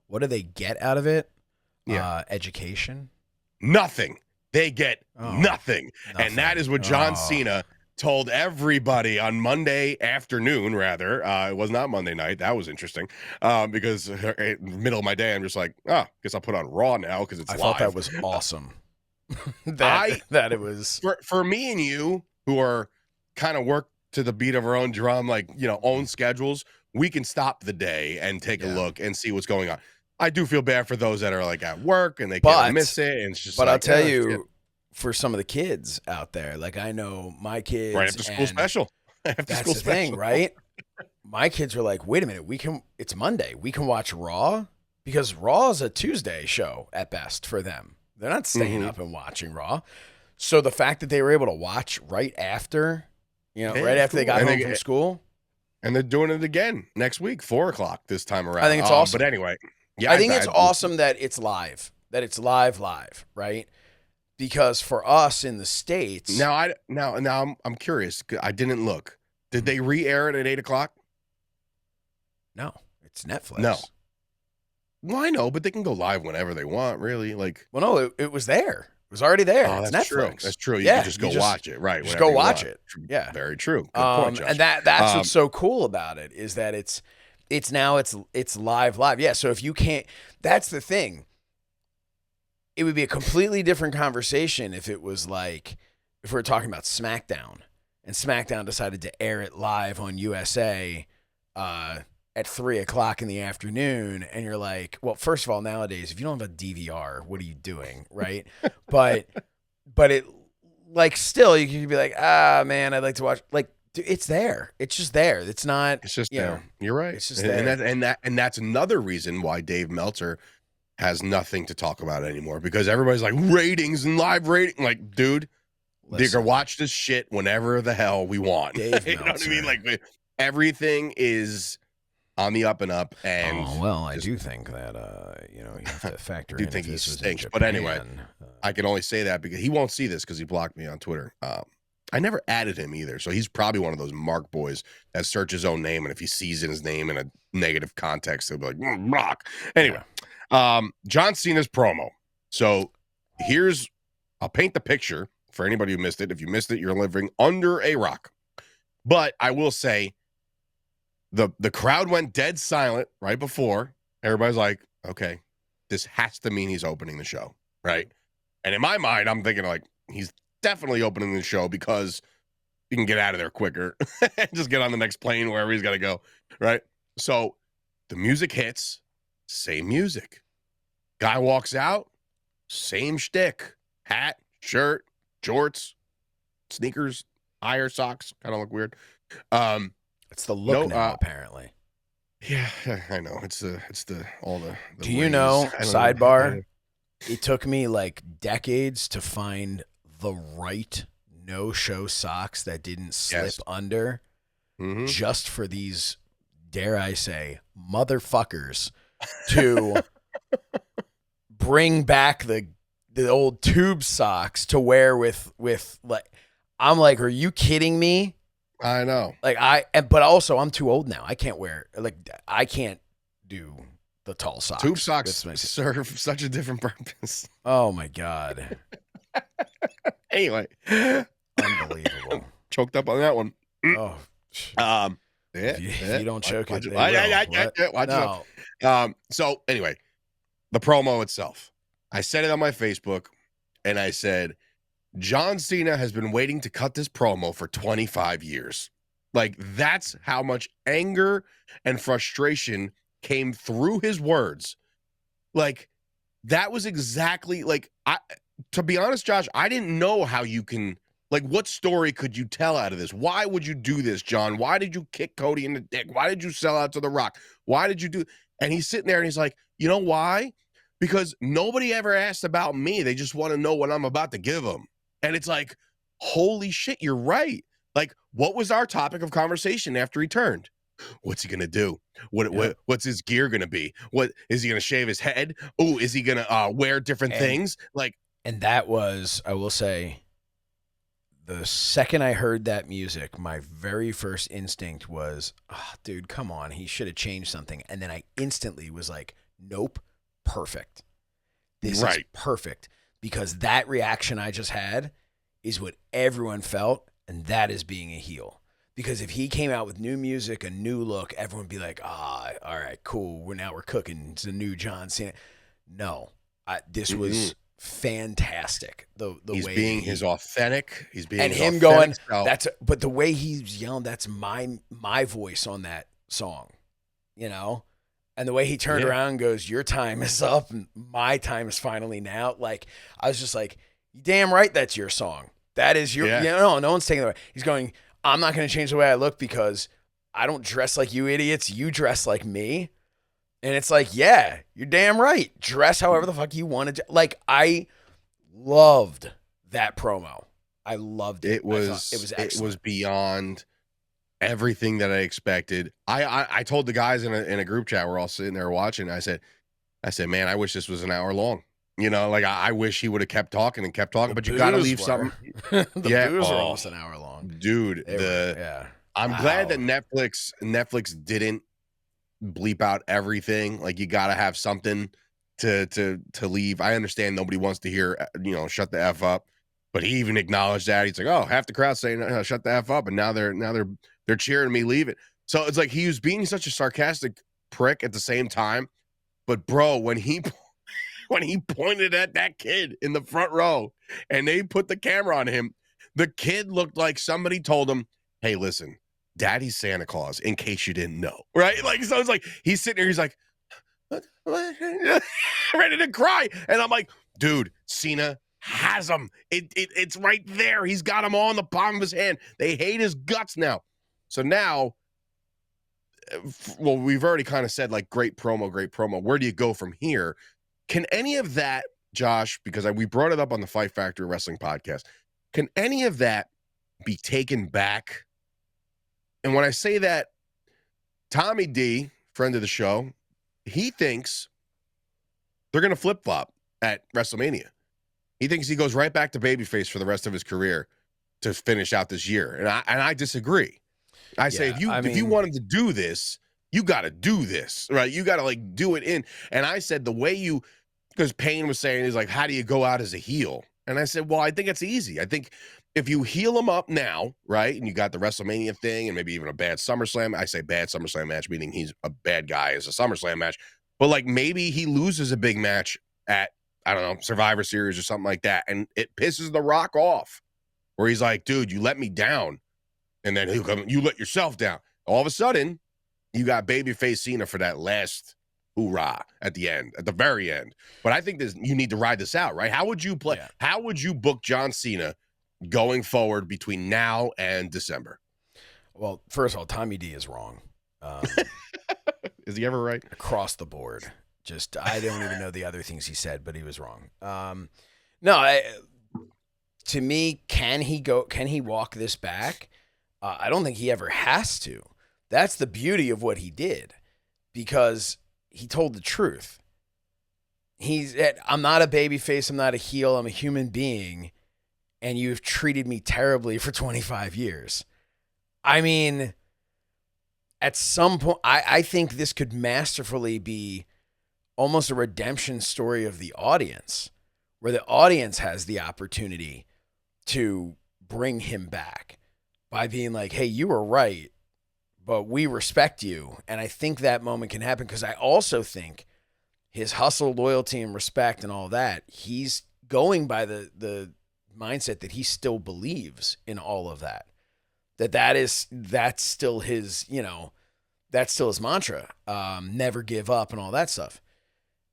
what do they get out of it? Yeah. Education? Nothing. They get nothing. And that is what John Cena told everybody on Monday afternoon, rather. It was not Monday night. That was interesting. Because in the middle of my day, I'm just like, guess I'll put on Raw now because it's live. I thought that was awesome. that it was. For me and you, who are kind of work to the beat of our own drum, like, own schedules, we can stop the day and take a look and see what's going on. I do feel bad for those that are like at work and they can't miss it. And it's just but like, I'll tell you, shit. for some of the kids out there, like I know my kids. Right after school special. That's the thing, right? My kids are like, wait a minute, it's Monday. We can watch Raw because Raw is a Tuesday show at best for them. They're not staying up and watching Raw. So the fact that they were able to watch right after, right after they got home from school. And they're doing it again next week, 4:00 this time around. I think it's awesome. But anyway, yeah, I think it's awesome that it's live, live, right? Because for us in the States. Now I'm curious. I didn't look. Did they re-air it at 8:00? No, it's Netflix. No. Well, I know, but they can go live whenever they want, really. Like, well, no, it was there. It was already there. Oh, it's that's Netflix. True. That's true. You can just go watch it, right? Just go watch it. Yeah, very true. Good point, Josh. And that's what's so cool about it is that it's live. Yeah. So if you can't, that's the thing. It would be a completely different conversation if it was like if we're talking about SmackDown and SmackDown decided to air it live on USA at 3:00 in the afternoon, and you're like, well, first of all, nowadays, if you don't have a DVR, what are you doing, right? but it, like, still, you can be like, man, I'd like to watch. Like, dude, it's there. It's just there. It's not. It's just there. You're right. It's just there. And that's another reason why Dave Meltzer has nothing to talk about anymore because everybody's like ratings and live rating. Like, dude, they can watch this shit whenever the hell we want. Dave you know what I mean? Like, everything is on the up and up, and I do think that you have to factor in. I do think he stinks, but anyway, I can only say that because he won't see this because he blocked me on Twitter. I never added him either, so he's probably one of those Mark boys that search his own name, and if he sees his name in a negative context, he'll be like, block. Anyway, John Cena's promo. So I'll paint the picture for anybody who missed it. If you missed it, you're living under a rock. But I will say, the crowd went dead silent right before. Everybody's like, okay, this has to mean he's opening the show, right? And in my mind, I'm thinking like, he's definitely opening the show because he can get out of there quicker and just get on the next plane wherever he's got to go, right? So the music hits, same music. Guy walks out, same shtick. Hat, shirt, jorts, sneakers, higher socks. Kind of look weird. It's the look now, apparently. Yeah, I know. It's all the Do you know, sidebar, it took me like decades to find the right no-show socks that didn't slip under just for these, dare I say, motherfuckers to bring back the old tube socks to wear with like, I'm like, are you kidding me? I know. Like but also I'm too old now. I can't do the tall socks. Tube socks serve such a different purpose. Oh my God. Anyway. Unbelievable. Choked up on that one. Oh. If you don't choke it, watch it. So anyway, the promo itself. I said it on my Facebook, and I said, John Cena has been waiting to cut this promo for 25 years. Like, that's how much anger and frustration came through his words. Like, that was exactly, like, to be honest, Josh, I didn't know how you can, like, what story could you tell out of this? Why would you do this, John? Why did you kick Cody in the dick? Why did you sell out to The Rock? Why did you do? And he's sitting there and he's like, you know why? Because nobody ever asked about me. They just want to know what I'm about to give them. And it's like, holy shit, you're right. Like, what was our topic of conversation after he turned? What's he going to do? What's his gear going to be? What is he going to shave his head? Oh, is he going to wear different things? Like, and that was, I will say, the second I heard that music, my very first instinct was, oh, dude, come on. He should have changed something. And then I instantly was like, nope, perfect. This is perfect. Because that reaction I just had is what everyone felt, and that is being a heel. Because if he came out with new music, a new look, everyone would be like, all right, cool. We're cooking. It's a new John Cena. No, this was fantastic. The He's way being his authentic. He's being and his him authentic going. self. But the way he's yelling, that's my voice on that song, you know. And the way he turned around and goes, "Your time is up, and my time is finally now." Like I was just like, "Damn right, that's your song. That is your." Yeah. You know, no one's taking it away. He's going, "I'm not going to change the way I look because I don't dress like you idiots. You dress like me." And it's like, yeah, you're damn right. Dress however the fuck you want to. Like, I loved that promo. I loved it. It was excellent. it was beyond everything that I expected. I told the guys in a group chat, we're all sitting there watching. I said, man, I wish this was an hour long. You know, like I wish he would have kept talking and kept talking. But you got to leave something. The booze were almost an hour long, dude. I'm glad that Netflix didn't bleep out everything. Like you got to have something to leave. I understand nobody wants to hear, shut the F up, but he even acknowledged that. He's like, oh, half the crowd saying shut the F up, and now they're cheering me leave it. So it's like he was being such a sarcastic prick at the same time. But bro, when he pointed at that kid in the front row and they put the camera on him, the kid looked like somebody told him, hey, listen, Daddy's Santa Claus, in case you didn't know, right? Like, so it's like he's sitting there, he's like, ready to cry, and I'm like, dude, Cena has him. It's right there. He's got him all in the palm of his hand. They hate his guts now. So now, well, we've already kind of said like great promo. Where do you go from here? Can any of that, Josh? Because we brought it up on the Fight Factory Wrestling podcast. Can any of that be taken back? And when I say that, Tommy D, friend of the show, he thinks they're going to flip-flop at WrestleMania. He thinks he goes right back to babyface for the rest of his career to finish out this year. And I disagree. I say, if you wanted to do this, you got to do this, right? You got to like do it in. And I said the way because Payne was saying, he's like, how do you go out as a heel? And I said, well, I think it's easy. I think if you heal him up now, right, and you got the WrestleMania thing and maybe even a bad SummerSlam, I say bad SummerSlam match, meaning he's a bad guy as a SummerSlam match, but like maybe he loses a big match at, I don't know, Survivor Series or something like that, and it pisses The Rock off, where he's like, dude, you let me down, and then he'll come, you let yourself down. All of a sudden, you got babyface Cena for that last hoorah at the end, at the very end. But I think you need to ride this out, right? How would you play? Yeah. How would you book John Cena going forward between now and December? Well, first of all, Tommy D is wrong. Is he ever right? Across the board. Just, I don't even know the other things he said, but he was wrong. To me, can he walk this back? I don't think he ever has to. That's the beauty of what he did, because he told the truth. I'm not a babyface. I'm not a heel. I'm a human being. And you've treated me terribly for 25 years. I mean, at some point, I think this could masterfully be almost a redemption story of the audience, where the audience has the opportunity to bring him back by being like, hey, you were right, but we respect you. And I think that moment can happen, because I also think his hustle, loyalty, and respect and all that, he's going by the mindset that he still believes in all of that. That's still his, that's still his mantra. Never give up and all that stuff.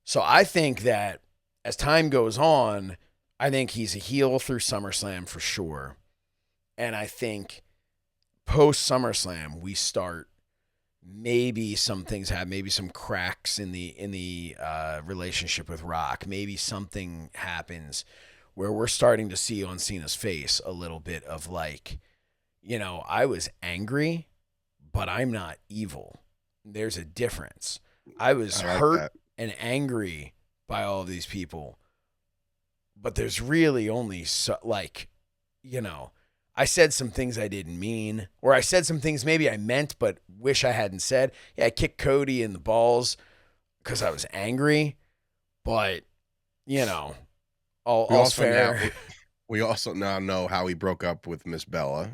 So I think that as time goes on, I think he's a heel through SummerSlam for sure. And I think post SummerSlam, we start, maybe some things happen, maybe some cracks in the relationship with Rock. Maybe something happens where we're starting to see on Cena's face a little bit of like, I was angry, but I'm not evil. There's a difference. I was hurt and angry by all of these people, but there's really only I said some things I didn't mean, or I said some things maybe I meant but wish I hadn't said. Yeah, I kicked Cody in the balls because I was angry, but all's fair. We also now know how he broke up with Miss Bella.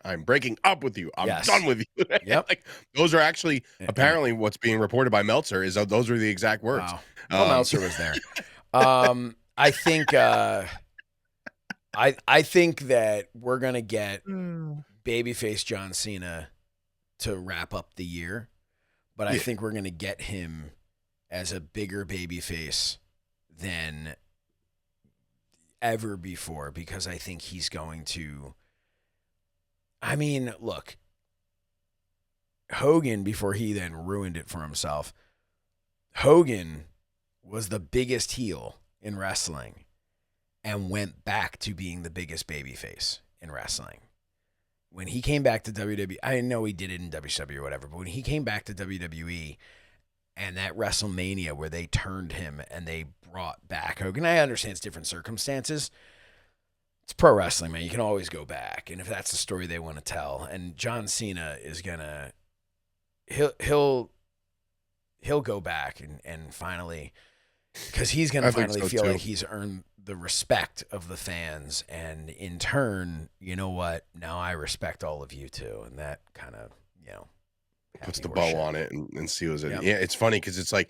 I'm breaking up with you. I'm done with you. Yep. Like, those are actually apparently what's being reported by Meltzer is those are the exact words. Wow. Meltzer was there. I think I think that we're gonna get babyface John Cena to wrap up the year, but I think we're gonna get him as a bigger babyface than ever before, because I think he's going to. I mean, look, Hogan, before he then ruined it for himself, Hogan was the biggest heel in wrestling and went back to being the biggest babyface in wrestling. When he came back to WWE, I know he did it in WCW or whatever, but when he came back to WWE and that WrestleMania where they turned him and they brought back Hogan, I understand it's different circumstances. It's pro wrestling, man. You can always go back. And if that's the story they want to tell, and John Cena is gonna, he'll go back and finally, because he's gonna finally feel like he's earned the respect of the fans, and in turn, you know what? Now I respect all of you too, and that kind of, puts the bow on it and seals it. Yep. Yeah, it's funny because it's like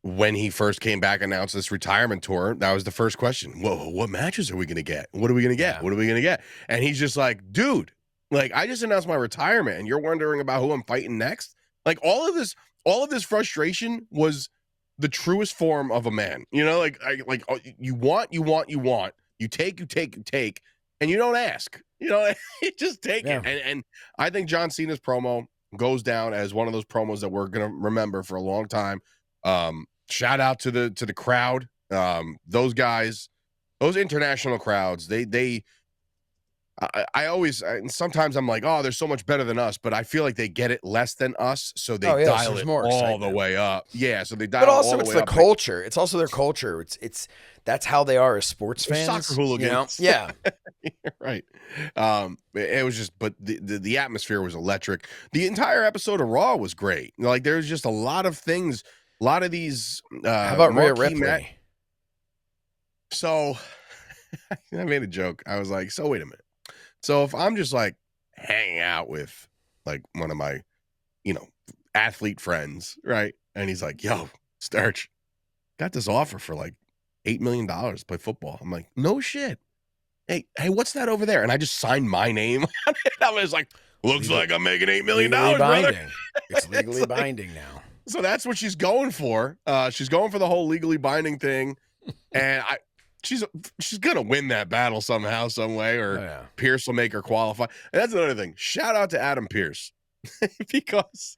when he first came back, announced this retirement tour, that was the first question. Whoa, what matches are we gonna get? What are we gonna get? Yeah. What are we gonna get? And he's just like, dude, like I just announced my retirement, and you're wondering about who I'm fighting next. Like all of this frustration was the truest form of a man. You know, you want, you take, and you don't ask. You know, you just take it. And I think John Cena's promo goes down as one of those promos that we're gonna remember for a long time. Shout out to the crowd. Those guys, those international crowds, I always, sometimes I'm like, oh, they're so much better than us, but I feel like they get it less than us, so they dial it all the way up. Yeah, so they dial it all the way up. But also, it's the culture. It's also their culture. It's that's how they are as sports fans. Soccer hooligans. You know? Yeah. Right. It was just, but the atmosphere was electric. The entire episode of Raw was great. Like, there's just a lot of things, a lot of these. How about Rhea Ripley? So, I made a joke. I was like, so wait a minute. So if I'm just like hanging out with like one of my, athlete friends, right? And he's like, yo, Sturch, got this offer for like $8 million to play football. I'm like, no shit. Hey, what's that over there? And I just signed my name on it. I was like, looks like I'm making $8 million, brother. It's legally binding now. So that's what she's going for. She's going for the whole legally binding thing. And she's gonna win that battle somehow, some way, or Pierce will make her qualify. And that's another thing. Shout out to Adam Pierce because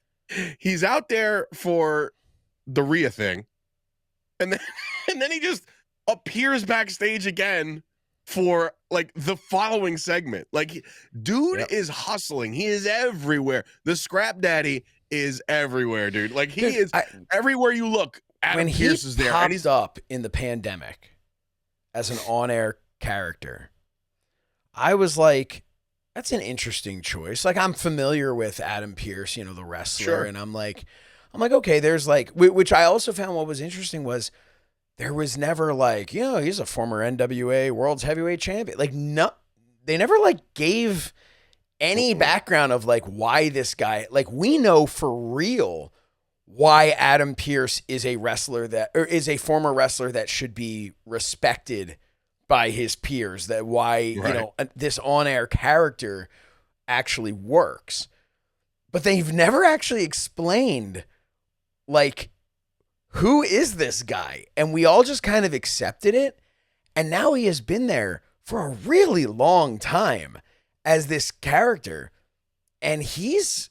he's out there for the Rhea thing, and then he just appears backstage again for like the following segment. Like, dude is hustling. He is everywhere. The Scrap Daddy is everywhere, dude. Like is everywhere you look. Adam Pierce is there, and he's up in the pandemic as an on-air character. I was like, that's an interesting choice. Like, I'm familiar with Adam Pierce, the wrestler, and I'm like, okay, there's like, which I also found what was interesting was there was never like, he's a former NWA World's Heavyweight Champion. Like, no, they never like gave any background of like why this guy, like we know for real why Adam Pierce is a is a former wrestler that should be respected by his peers, that why, this on-air character actually works. But they've never actually explained, like, who is this guy? And we all just kind of accepted it. And now he has been there for a really long time as this character. And he's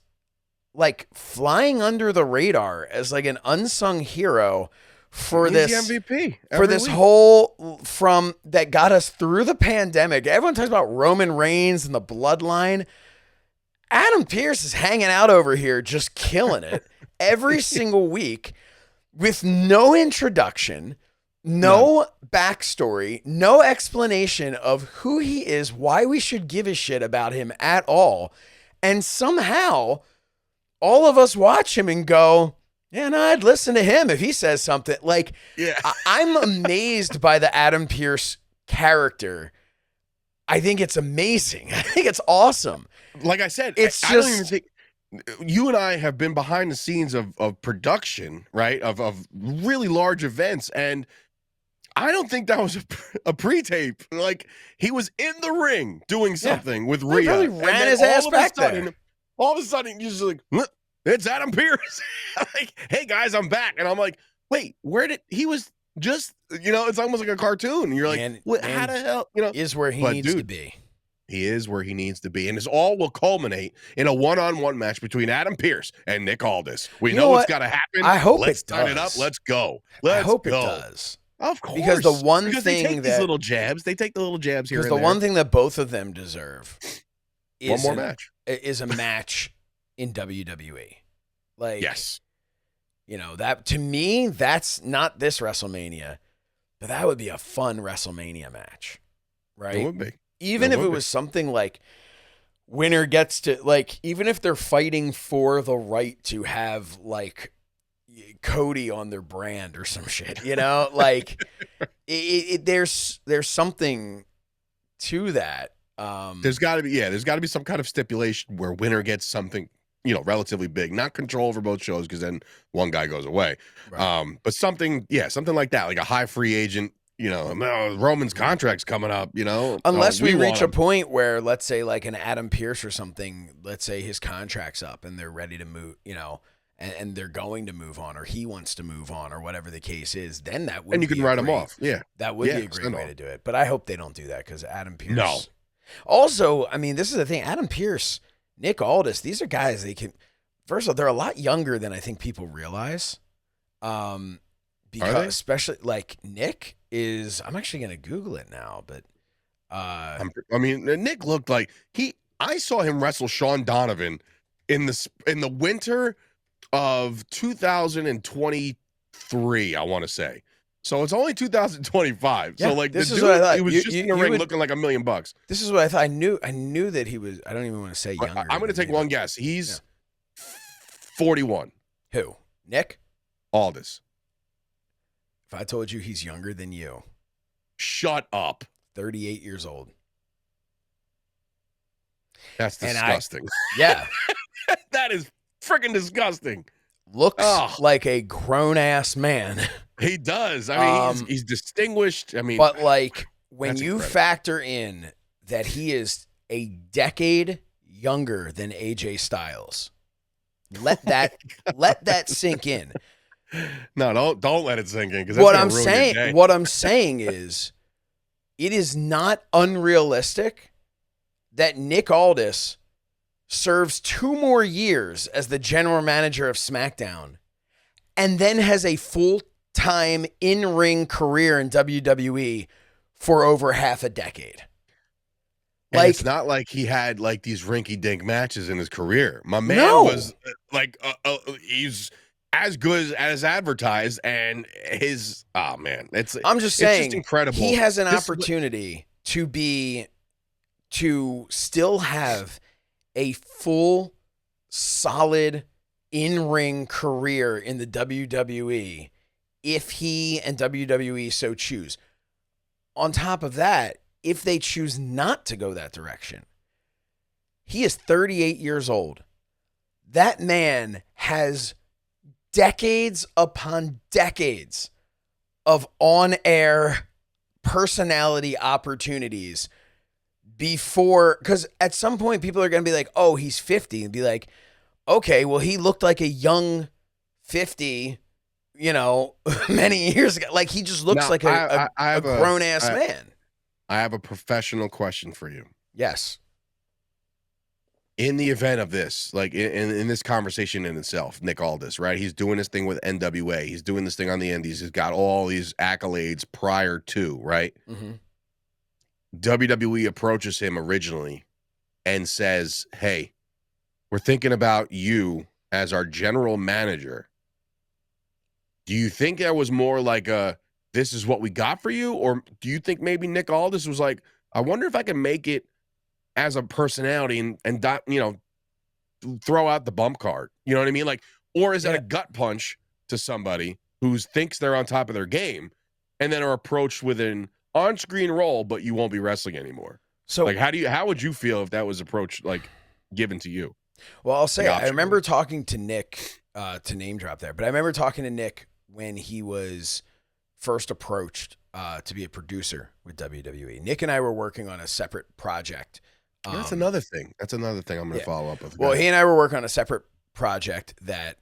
like flying under the radar as like an unsung hero for this MVP for this whole from that got us through the pandemic. Everyone talks about Roman Reigns and the bloodline. Adam Pierce is hanging out over here just killing it every single week with no introduction, no backstory, no explanation of who he is, why we should give a shit about him at all. And somehow all of us watch him and go, yeah, no, I'd listen to him if he says something. Like, I'm amazed by the Adam Pierce character. I think it's amazing. I think it's awesome. Like I said, I don't even think you and I have been behind the scenes of production, right? Of really large events. And I don't think that was a pre-tape. Like, he was in the ring doing something with Rhea. He probably ran his ass back there. All of a sudden, you're just like, it's Adam Pearce. Like, hey, guys, I'm back. And I'm like, wait, where did he was just, it's almost like a cartoon. And you're like, how the hell, Is where he needs to be. He is where he needs to be. And this all will culminate in a one-on-one match between Adam Pearce and Nick Aldis. We know what's got to happen. I hope Let's it does. sign it up. Let's go. I hope it does. Of course. Because the one thing they take these little jabs. They take the little jabs here and there. Because the one thing that both of them deserve is one more match. Is a match in WWE. Like, yes. That to me, that's not this WrestleMania, but that would be a fun WrestleMania match. Right? It would be. Even if it was something like winner gets to, like, even if they're fighting for the right to have, like, Cody on their brand or some shit, like there's something to that. There's got to be some kind of stipulation where winner gets something, relatively big, not control over both shows because then one guy goes away. Right. But something like that, like a high free agent. Roman's contract's coming up, Unless we reach a point where, let's say, like an Adam Pearce or something, let's say his contract's up and they're ready to move, and they're going to move on, or he wants to move on, or whatever the case is, then that would and you can write him off. Yeah. That would be a great way to do it. But I hope they don't do that because Adam Pearce. No. Also, I mean, this is the thing. Adam Pearce, Nick Aldis, these are guys first of all, they're a lot younger than I think people realize. Because especially like Nick is, I'm actually going to Google it now, but Nick looked like I saw him wrestle Sean Donovan in the winter of 2023, I want to say. So it's only 2025. Yeah, so like this the is dude, what I thought. he was just in the ring looking like $1 million. This is what I thought. I knew that he was, I don't even want to say younger. I'm going to take one guess. He's 41. Who? Nick? Aldis. If I told you he's younger than you. Shut up. 38 years old. That's disgusting. Yeah. That is freaking disgusting. Looks like a grown-ass man. He does. I mean, he's distinguished. I mean, but like when you factor in that he is a decade younger than AJ Styles, let that sink in. No, don't let it sink in. What I'm saying is, it is not unrealistic that Nick Aldis serves 2 more years as the general manager of SmackDown and then has a full-time in-ring career in WWE for over half a decade. And it's not like he had like these rinky-dink matches in his career. My man was like, he's as good as advertised, and his I'm just saying, it's just incredible. He has an opportunity to still have a full, solid in-ring career in the WWE if he and WWE so choose. On top of that, if they choose not to go that direction, he is 38 years old. That man has decades upon decades of on-air personality opportunities before, because at some point people are going to be like, oh, he's 50, and be like, okay, well, he looked like a young 50, many years ago. Like, he just looks like a grown-ass man. I have a professional question for you. Yes. In the event of this, like in this conversation in itself, Nick Aldis, right? He's doing this thing with NWA. He's doing this thing on the Indies. He's got all these accolades prior to, right? Mm-hmm. WWE approaches him originally and says, hey, we're thinking about you as our general manager. Do you think that was more like this is what we got for you? Or do you think maybe Nick Aldis was like, I wonder if I can make it as a personality and throw out the bump card? You know what I mean? Like, or is it a gut punch to somebody who thinks they're on top of their game and then are approached with an on-screen role, but you won't be wrestling anymore? So like, how would you feel if that was approached, like, given to you? Well, I'll say, I remember talking to Nick, to name drop there, but I remember talking to Nick when he was first approached to be a producer with WWE. Nick and I were working on a separate project. That's another thing. That's another thing I'm going to follow up with. Well, he and I were working on a separate project that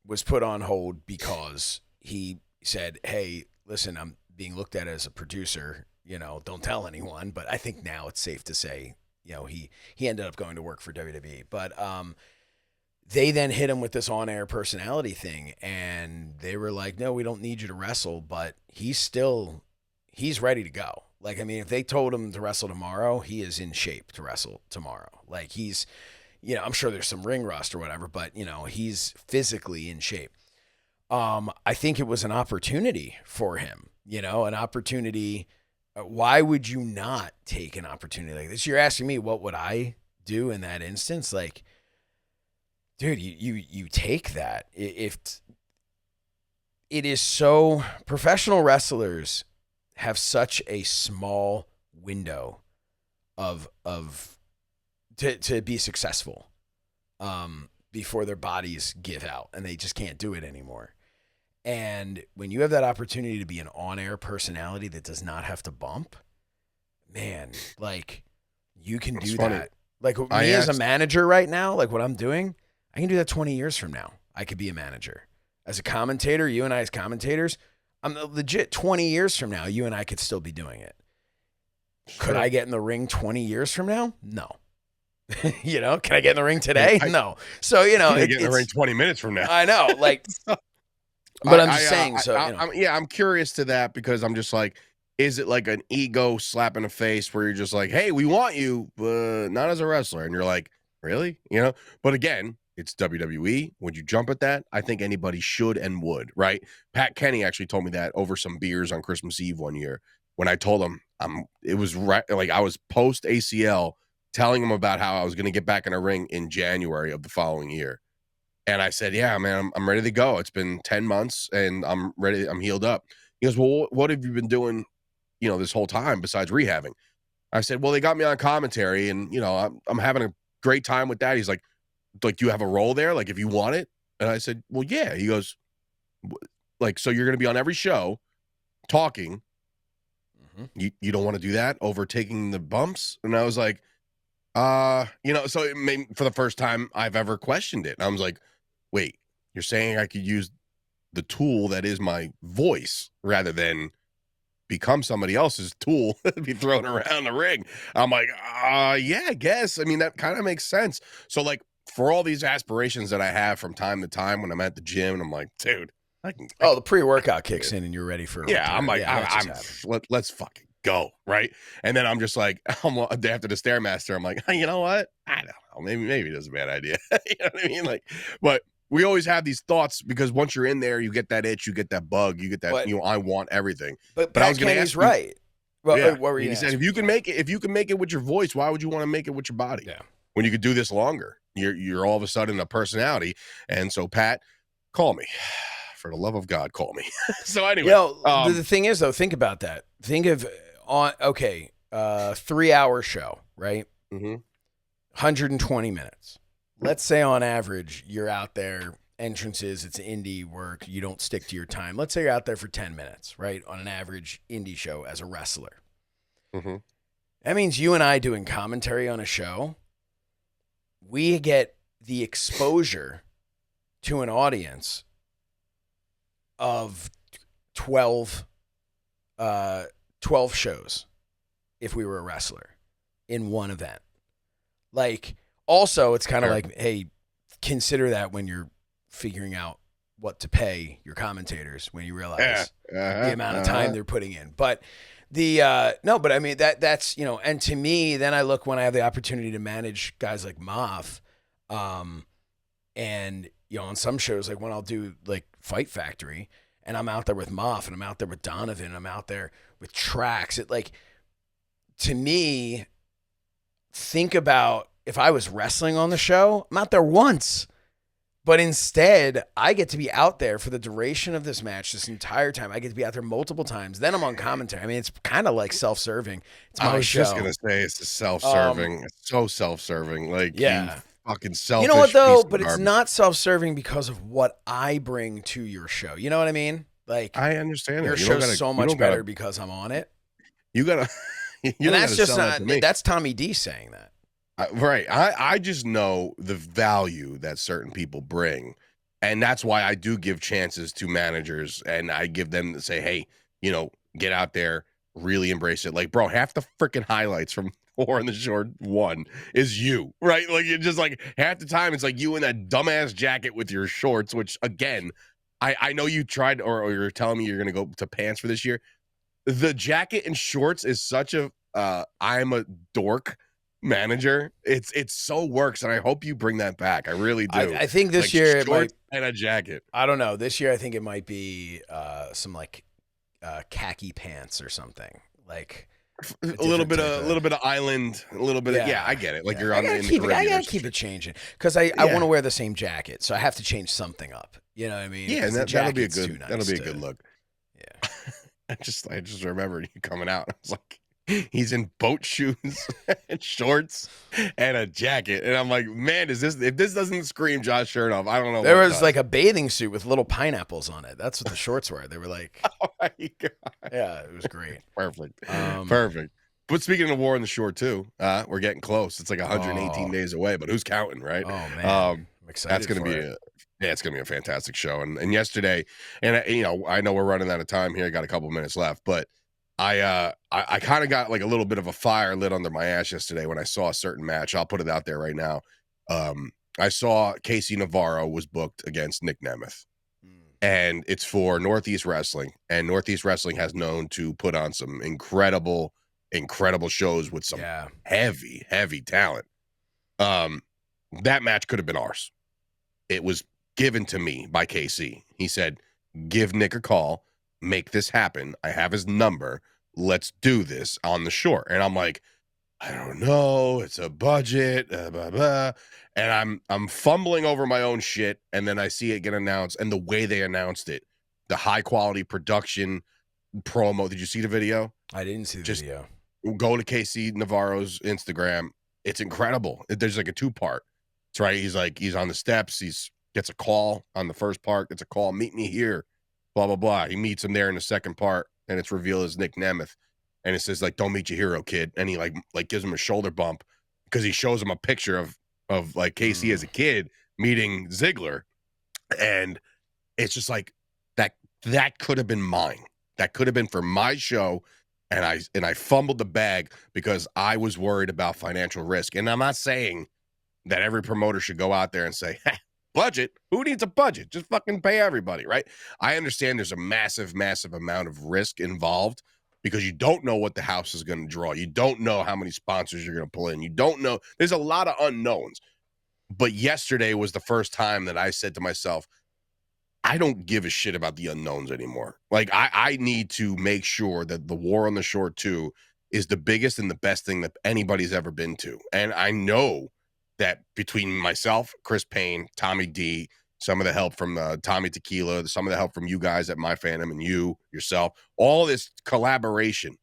was put on hold because he said, "Hey, listen, I'm being looked at as a producer. Don't tell anyone." But I think now it's safe to say, he ended up going to work for WWE. But they then hit him with this on-air personality thing, and they were like, "No, we don't need you to wrestle," but he's ready to go. Like, I mean, if they told him to wrestle tomorrow, he is in shape to wrestle tomorrow. Like, he's, I'm sure there's some ring rust or whatever, but, he's physically in shape. I think it was an opportunity for him, an opportunity. Why would you not take an opportunity like this? You're asking me, what would I do in that instance? Like, dude, you take that. If it is so, professional wrestlers have such a small window to be successful before their bodies give out and they just can't do it anymore. And when you have that opportunity to be an on-air personality that does not have to bump, man, like, you can do that. Like, me as a manager right now, like what I'm doing, I can do that 20 years from now. I could be a manager. As a commentator, you and I as commentators, I'm legit 20 years from now, you and I could still be doing it. Sure. Could I get in the ring 20 years from now? No. Can I get in the ring today? No. So, can I get in the ring 20 minutes from now? I know, like, but I'm just saying. I'm curious to that because I'm just like, is it like an ego slap in the face where you're just like, hey, we want you, but not as a wrestler. And you're like, really? But again, it's WWE. Would you jump at that? I think anybody should and would, right? Pat Kenny actually told me that over some beers on Christmas Eve one year when I told him it was right. Like, I was post ACL telling him about how I was going to get back in a ring in January of the following year. And I said, yeah, man, I'm ready to go. It's been 10 months and I'm ready. I'm healed up. He goes, well, what have you been doing, this whole time besides rehabbing? I said, well, they got me on commentary and, I'm having a great time with that. He's like, you have a role there? Like, if you want it? And I said, well, yeah. He goes, like, so you're going to be on every show talking. Mm-hmm. You don't want to do that over taking the bumps? And I was like, so it made, for the first time I've ever questioned it. And I was like, wait, you're saying I could use the tool that is my voice rather than become somebody else's tool to be thrown around the ring? I'm like, yeah, I guess. I mean, that kind of makes sense. So, like, for all these aspirations that I have from time to time when I'm at the gym, and I'm like, dude, the pre-workout kicks in and you're ready for I'm like, let's fucking go, right? And then I'm just like, after the Stairmaster, I'm like, you know what? I don't know. Maybe it's a bad idea. You know what I mean? Like, but we always have these thoughts because once you're in there, you get that itch, you get that bug, you get that, I want everything. But I was going to ask, right? Well, yeah. What were you? He said, if you can make it with your voice, why would you want to make it with your body? Yeah. When you could do this longer, you're all of a sudden a personality. And so, Pat, call me. For the love of God, call me. So anyway, the thing is, though, think about that. Think of 3-hour show, right? Mm-hmm. 120 minutes. Let's say on average, you're out there, entrances, it's indie work, you don't stick to your time. Let's say you're out there for 10 minutes, right? On an average indie show as a wrestler. Mm-hmm. That means you and I doing commentary on a show, we get the exposure to an audience of 12 shows if we were a wrestler in one event. Like, also, it's kind of like, hey, consider that when you're figuring out what to pay your commentators when you realize the amount of time they're putting in. But but I mean, that's, and to me, then I look when I have the opportunity to manage guys like Moff, and, on some shows, like when I'll do like Fight Factory and I'm out there with Moff and I'm out there with Donovan and I'm out there with Trax, it, like, to me, think about if I was wrestling on the show, I'm out there once, but instead I get to be out there for the duration of this match, this entire time. I get to be out there multiple times. Then I'm on commentary. I mean, it's kind of like self-serving. It's my show. I was just going to say it's self-serving. It's so self-serving. Like, yeah. You fucking selfish. You know what, though? But it's not self-serving because of what I bring to your show. You know what I mean? Like, I understand your that. You don't show's gotta. so You much don't gotta. better because I'm on it. You gotta. You And don't that's gotta just sell that not, to me. that's Tommy D saying that. Right. I just know the value that certain people bring. And that's why I do give chances to managers and I give them to say, hey, get out there, really embrace it. Like, bro, half the freaking highlights from War in the Short 1 is you, right? Like, you're just like half the time it's like you in that dumbass jacket with your shorts, which again, I know you tried or you're telling me you're going to go to pants for this year. The jacket and shorts is such a I'm a dork manager. It's so works, and I hope you bring that back. I really do. I think this Like year it might. shorts and a jacket. I don't know. This year I think it might be some like khaki pants or something. Like A a different type little bit of island, a little bit of I get it. Like you're I on gotta in the keep it. I Caribbean or gotta some keep shit. it changing because I want to wear the same jacket, so I have to change something up. You know what I mean? Yeah, and 'Cause the that'll be a jacket's too good nice a good look. Yeah. I just remembered you coming out. I was like, he's in boat shoes and shorts and a jacket. And I'm like, man, if this doesn't scream Josh Shernoff, I don't know There what was does. like a bathing suit with little pineapples on it. That's what the shorts were. They were like, Oh my God. yeah, it was great. Perfect. Perfect. But speaking of War in the Shore too, we're getting close. It's like 118 days away, but who's counting, right? Oh man, I'm excited. That's going to be it's going to be a fantastic show. And yesterday, and I know we're running out of time here. I got a couple minutes left, but I kind of got like a little bit of a fire lit under my ass yesterday when I saw a certain match. I'll put it out there right now. I saw Casey Navarro was booked against Nick Nemeth. And it's for Northeast Wrestling, and Northeast Wrestling has known to put on some incredible shows with some heavy talent. That match could have been ours. It was given to me by KC. He said, give Nick a call, make this happen. I have his number. Let's do this on the shore. And I'm like, I don't know. It's a budget, blah, blah. And I'm fumbling over my own shit. And then I see it get announced, and the way they announced it, the high quality production promo. Did you see the video? I didn't see the video. Go to KC Navarro's Instagram. It's incredible. There's like a 2-part. That's right. He's on the steps. Gets a call on the first part. Gets a call. Meet me here. Blah, blah, blah. He meets him there in the second part, and it's revealed as Nick Nemeth. And it says, like, don't meet your hero, kid. And he like gives him a shoulder bump because he shows him a picture of like KC as a kid meeting Ziggler. And it's just like that could have been mine. That could have been for my show. And I fumbled the bag because I was worried about financial risk. And I'm not saying that every promoter should go out there and say, budget? Who needs a budget? Just fucking pay everybody, right? I understand there's a massive amount of risk involved because you don't know what the house is going to draw. You don't know how many sponsors you're going to pull in. You don't know. There's a lot of unknowns. But yesterday was the first time that I said to myself, I don't give a shit about the unknowns anymore. Like, I need to make sure that the War on the Shore 2 is the biggest and the best thing that anybody's ever been to. And I know that between myself, Chris Payne, Tommy D, some of the help from Tommy Tequila, some of the help from you guys at MyFandom and yourself, all this collaboration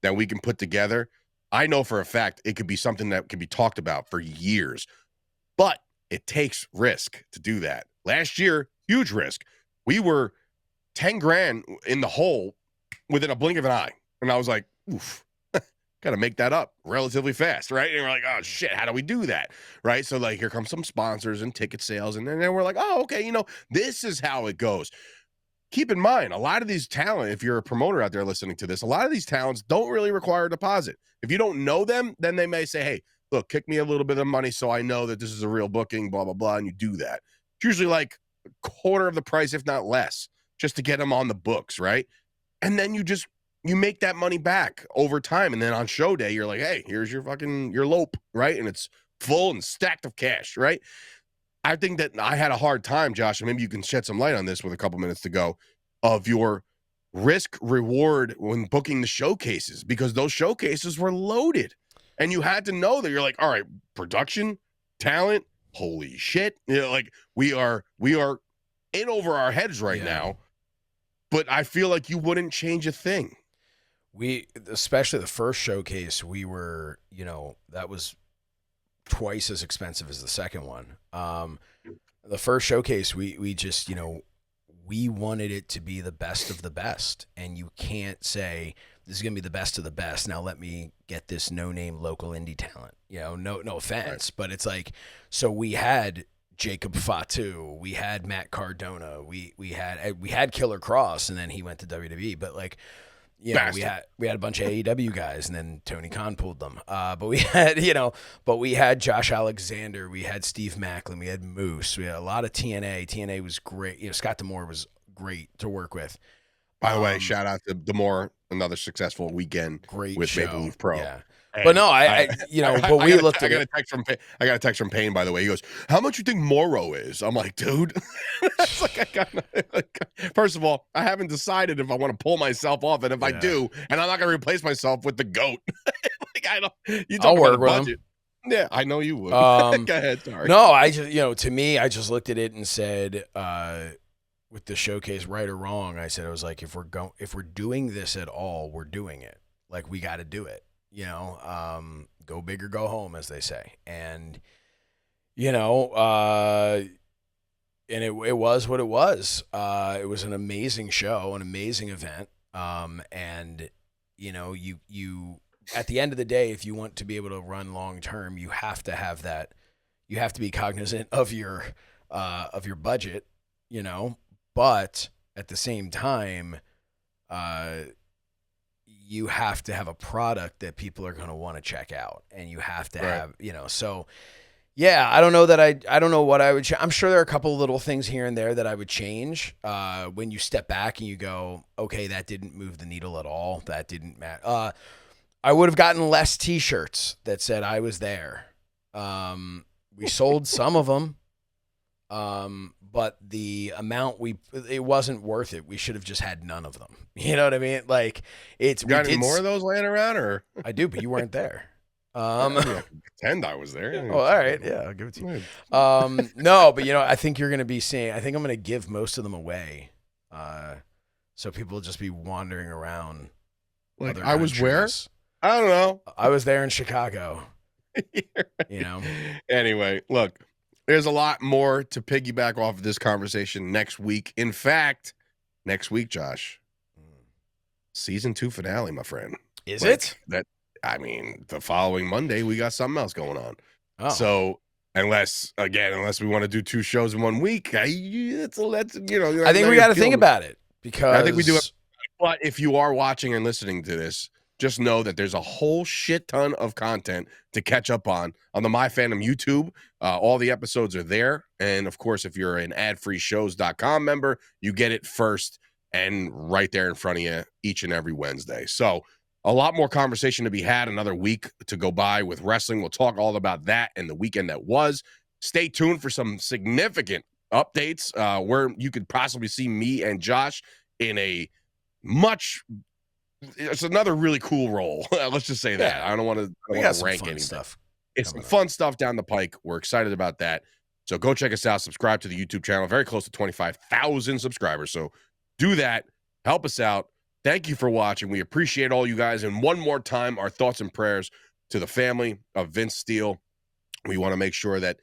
that we can put together, I know for a fact it could be something that could be talked about for years. But it takes risk to do that. Last year, huge risk. We were 10 grand in the hole within a blink of an eye. And I was like, oof, got to make that up relatively fast, right? And we're like, oh, shit, how do we do that, right? So, like, here comes some sponsors and ticket sales. And then we're like, oh, okay, this is how it goes. Keep in mind, a lot of these talent, if you're a promoter out there listening to this, a lot of these talents don't really require a deposit. If you don't know them, then they may say, hey, look, kick me a little bit of money so I know that this is a real booking, blah, blah, blah, and you do that. It's usually like a quarter of the price, if not less, just to get them on the books, right? And then you make that money back over time, and then on show day, you're like, hey, here's your lope, right? And it's full and stacked of cash, right? I think that I had a hard time, Josh, and maybe you can shed some light on this with a couple minutes to go, of your risk reward when booking the showcases, because those showcases were loaded. And you had to know that you're like, all right, production, talent, holy shit. Like we are in over our heads right now. But I feel like you wouldn't change a thing. Especially the first showcase, we were, that was twice as expensive as the second one. The first showcase, we just, we wanted it to be the best of the best. And you can't say, this is going to be the best of the best. Now let me get this no-name local indie talent. No offense, but it's like, so we had Jacob Fatu, we had Matt Cardona, we had Killer Cross, and then he went to WWE. But like, we had a bunch of AEW guys, and then Tony Khan pulled them. But we had Josh Alexander, we had Steve Macklin, we had Moose, we had a lot of TNA. TNA was great. Scott D'Amore was great to work with. By the way, shout out to D'Amore, another successful weekend with show. Maple Leaf Pro. Yeah. But no, I got a text from Payne, by the way. He goes, "How much you think Morrow is?" I'm like, dude. It's like first of all, I haven't decided if I want to pull myself off, and if I do, and I'm not going to replace myself with the GOAT. You talk about a budget. Yeah, I know you would. Go ahead. Sorry. No, I just to me, I just looked at it and said, with the showcase, right or wrong, I said, I was like, if we're doing this at all, we're doing it. Like, we got to do it. Go big or go home, as they say. And, and it was what it was. It was an amazing show, an amazing event. And, you at the end of the day, if you want to be able to run long term, you have to have that. You have to be cognizant of your budget, but at the same time, you have to have a product that people are going to want to check out, and you have to have, so yeah, I don't know that I don't know what I would I'm sure there are a couple of little things here and there that I would change. When you step back and you go, okay, that didn't move the needle at all. That didn't matter. I would have gotten less t-shirts that said I was there. We sold some of them. But the amount it wasn't worth it. We should have just had none of them. You know what I mean? Like, you got any more of those laying around, or? I do, but you weren't there. I pretend I was there. Oh, all right. Yeah, I'll give it to you. No, but I think you're going to be seeing, I think I'm going to give most of them away. So people will just be wandering around. Like, I was where? I don't know. I was there in Chicago. Anyway, look. There's a lot more to piggyback off of this conversation next week. In fact, next week, Josh, season 2 finale, my friend. Is it? The following Monday, we got something else going on. Oh. So unless we want to do 2 shows in 1 week, I think we got to think about it, because I think we do. But if you are watching and listening to this, just know that there's a whole shit ton of content to catch up on the MyFandom YouTube. All the episodes are there. And, of course, if you're an adfreeshows.com member, you get it first and right there in front of you each and every Wednesday. So a lot more conversation to be had. Another week to go by with wrestling. We'll talk all about that and the weekend that was. Stay tuned for some significant updates where you could possibly see me and Josh in a it's another really cool role. Let's just say that. I don't want to rank any stuff. It's some fun stuff down the pike. We're excited about that. So go check us out. Subscribe to the YouTube channel. Very close to 25,000 subscribers. So do that. Help us out. Thank you for watching. We appreciate all you guys. And one more time, our thoughts and prayers to the family of Vince Steele. We want to make sure that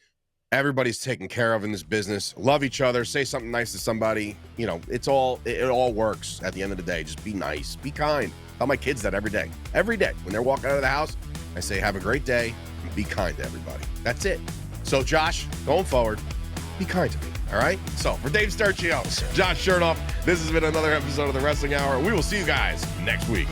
everybody's taken care of in this business. Love each other. Say something nice to somebody. It all works at the end of the day. Just be nice. Be kind. Tell my kids that every day. Every day. When they're walking out of the house, I say, have a great day and be kind to everybody. That's it. So, Josh, going forward, be kind to me. All right? So, for Dave Sturchio, Josh Shernoff, this has been another episode of The Wrestling Hour. We will see you guys next week.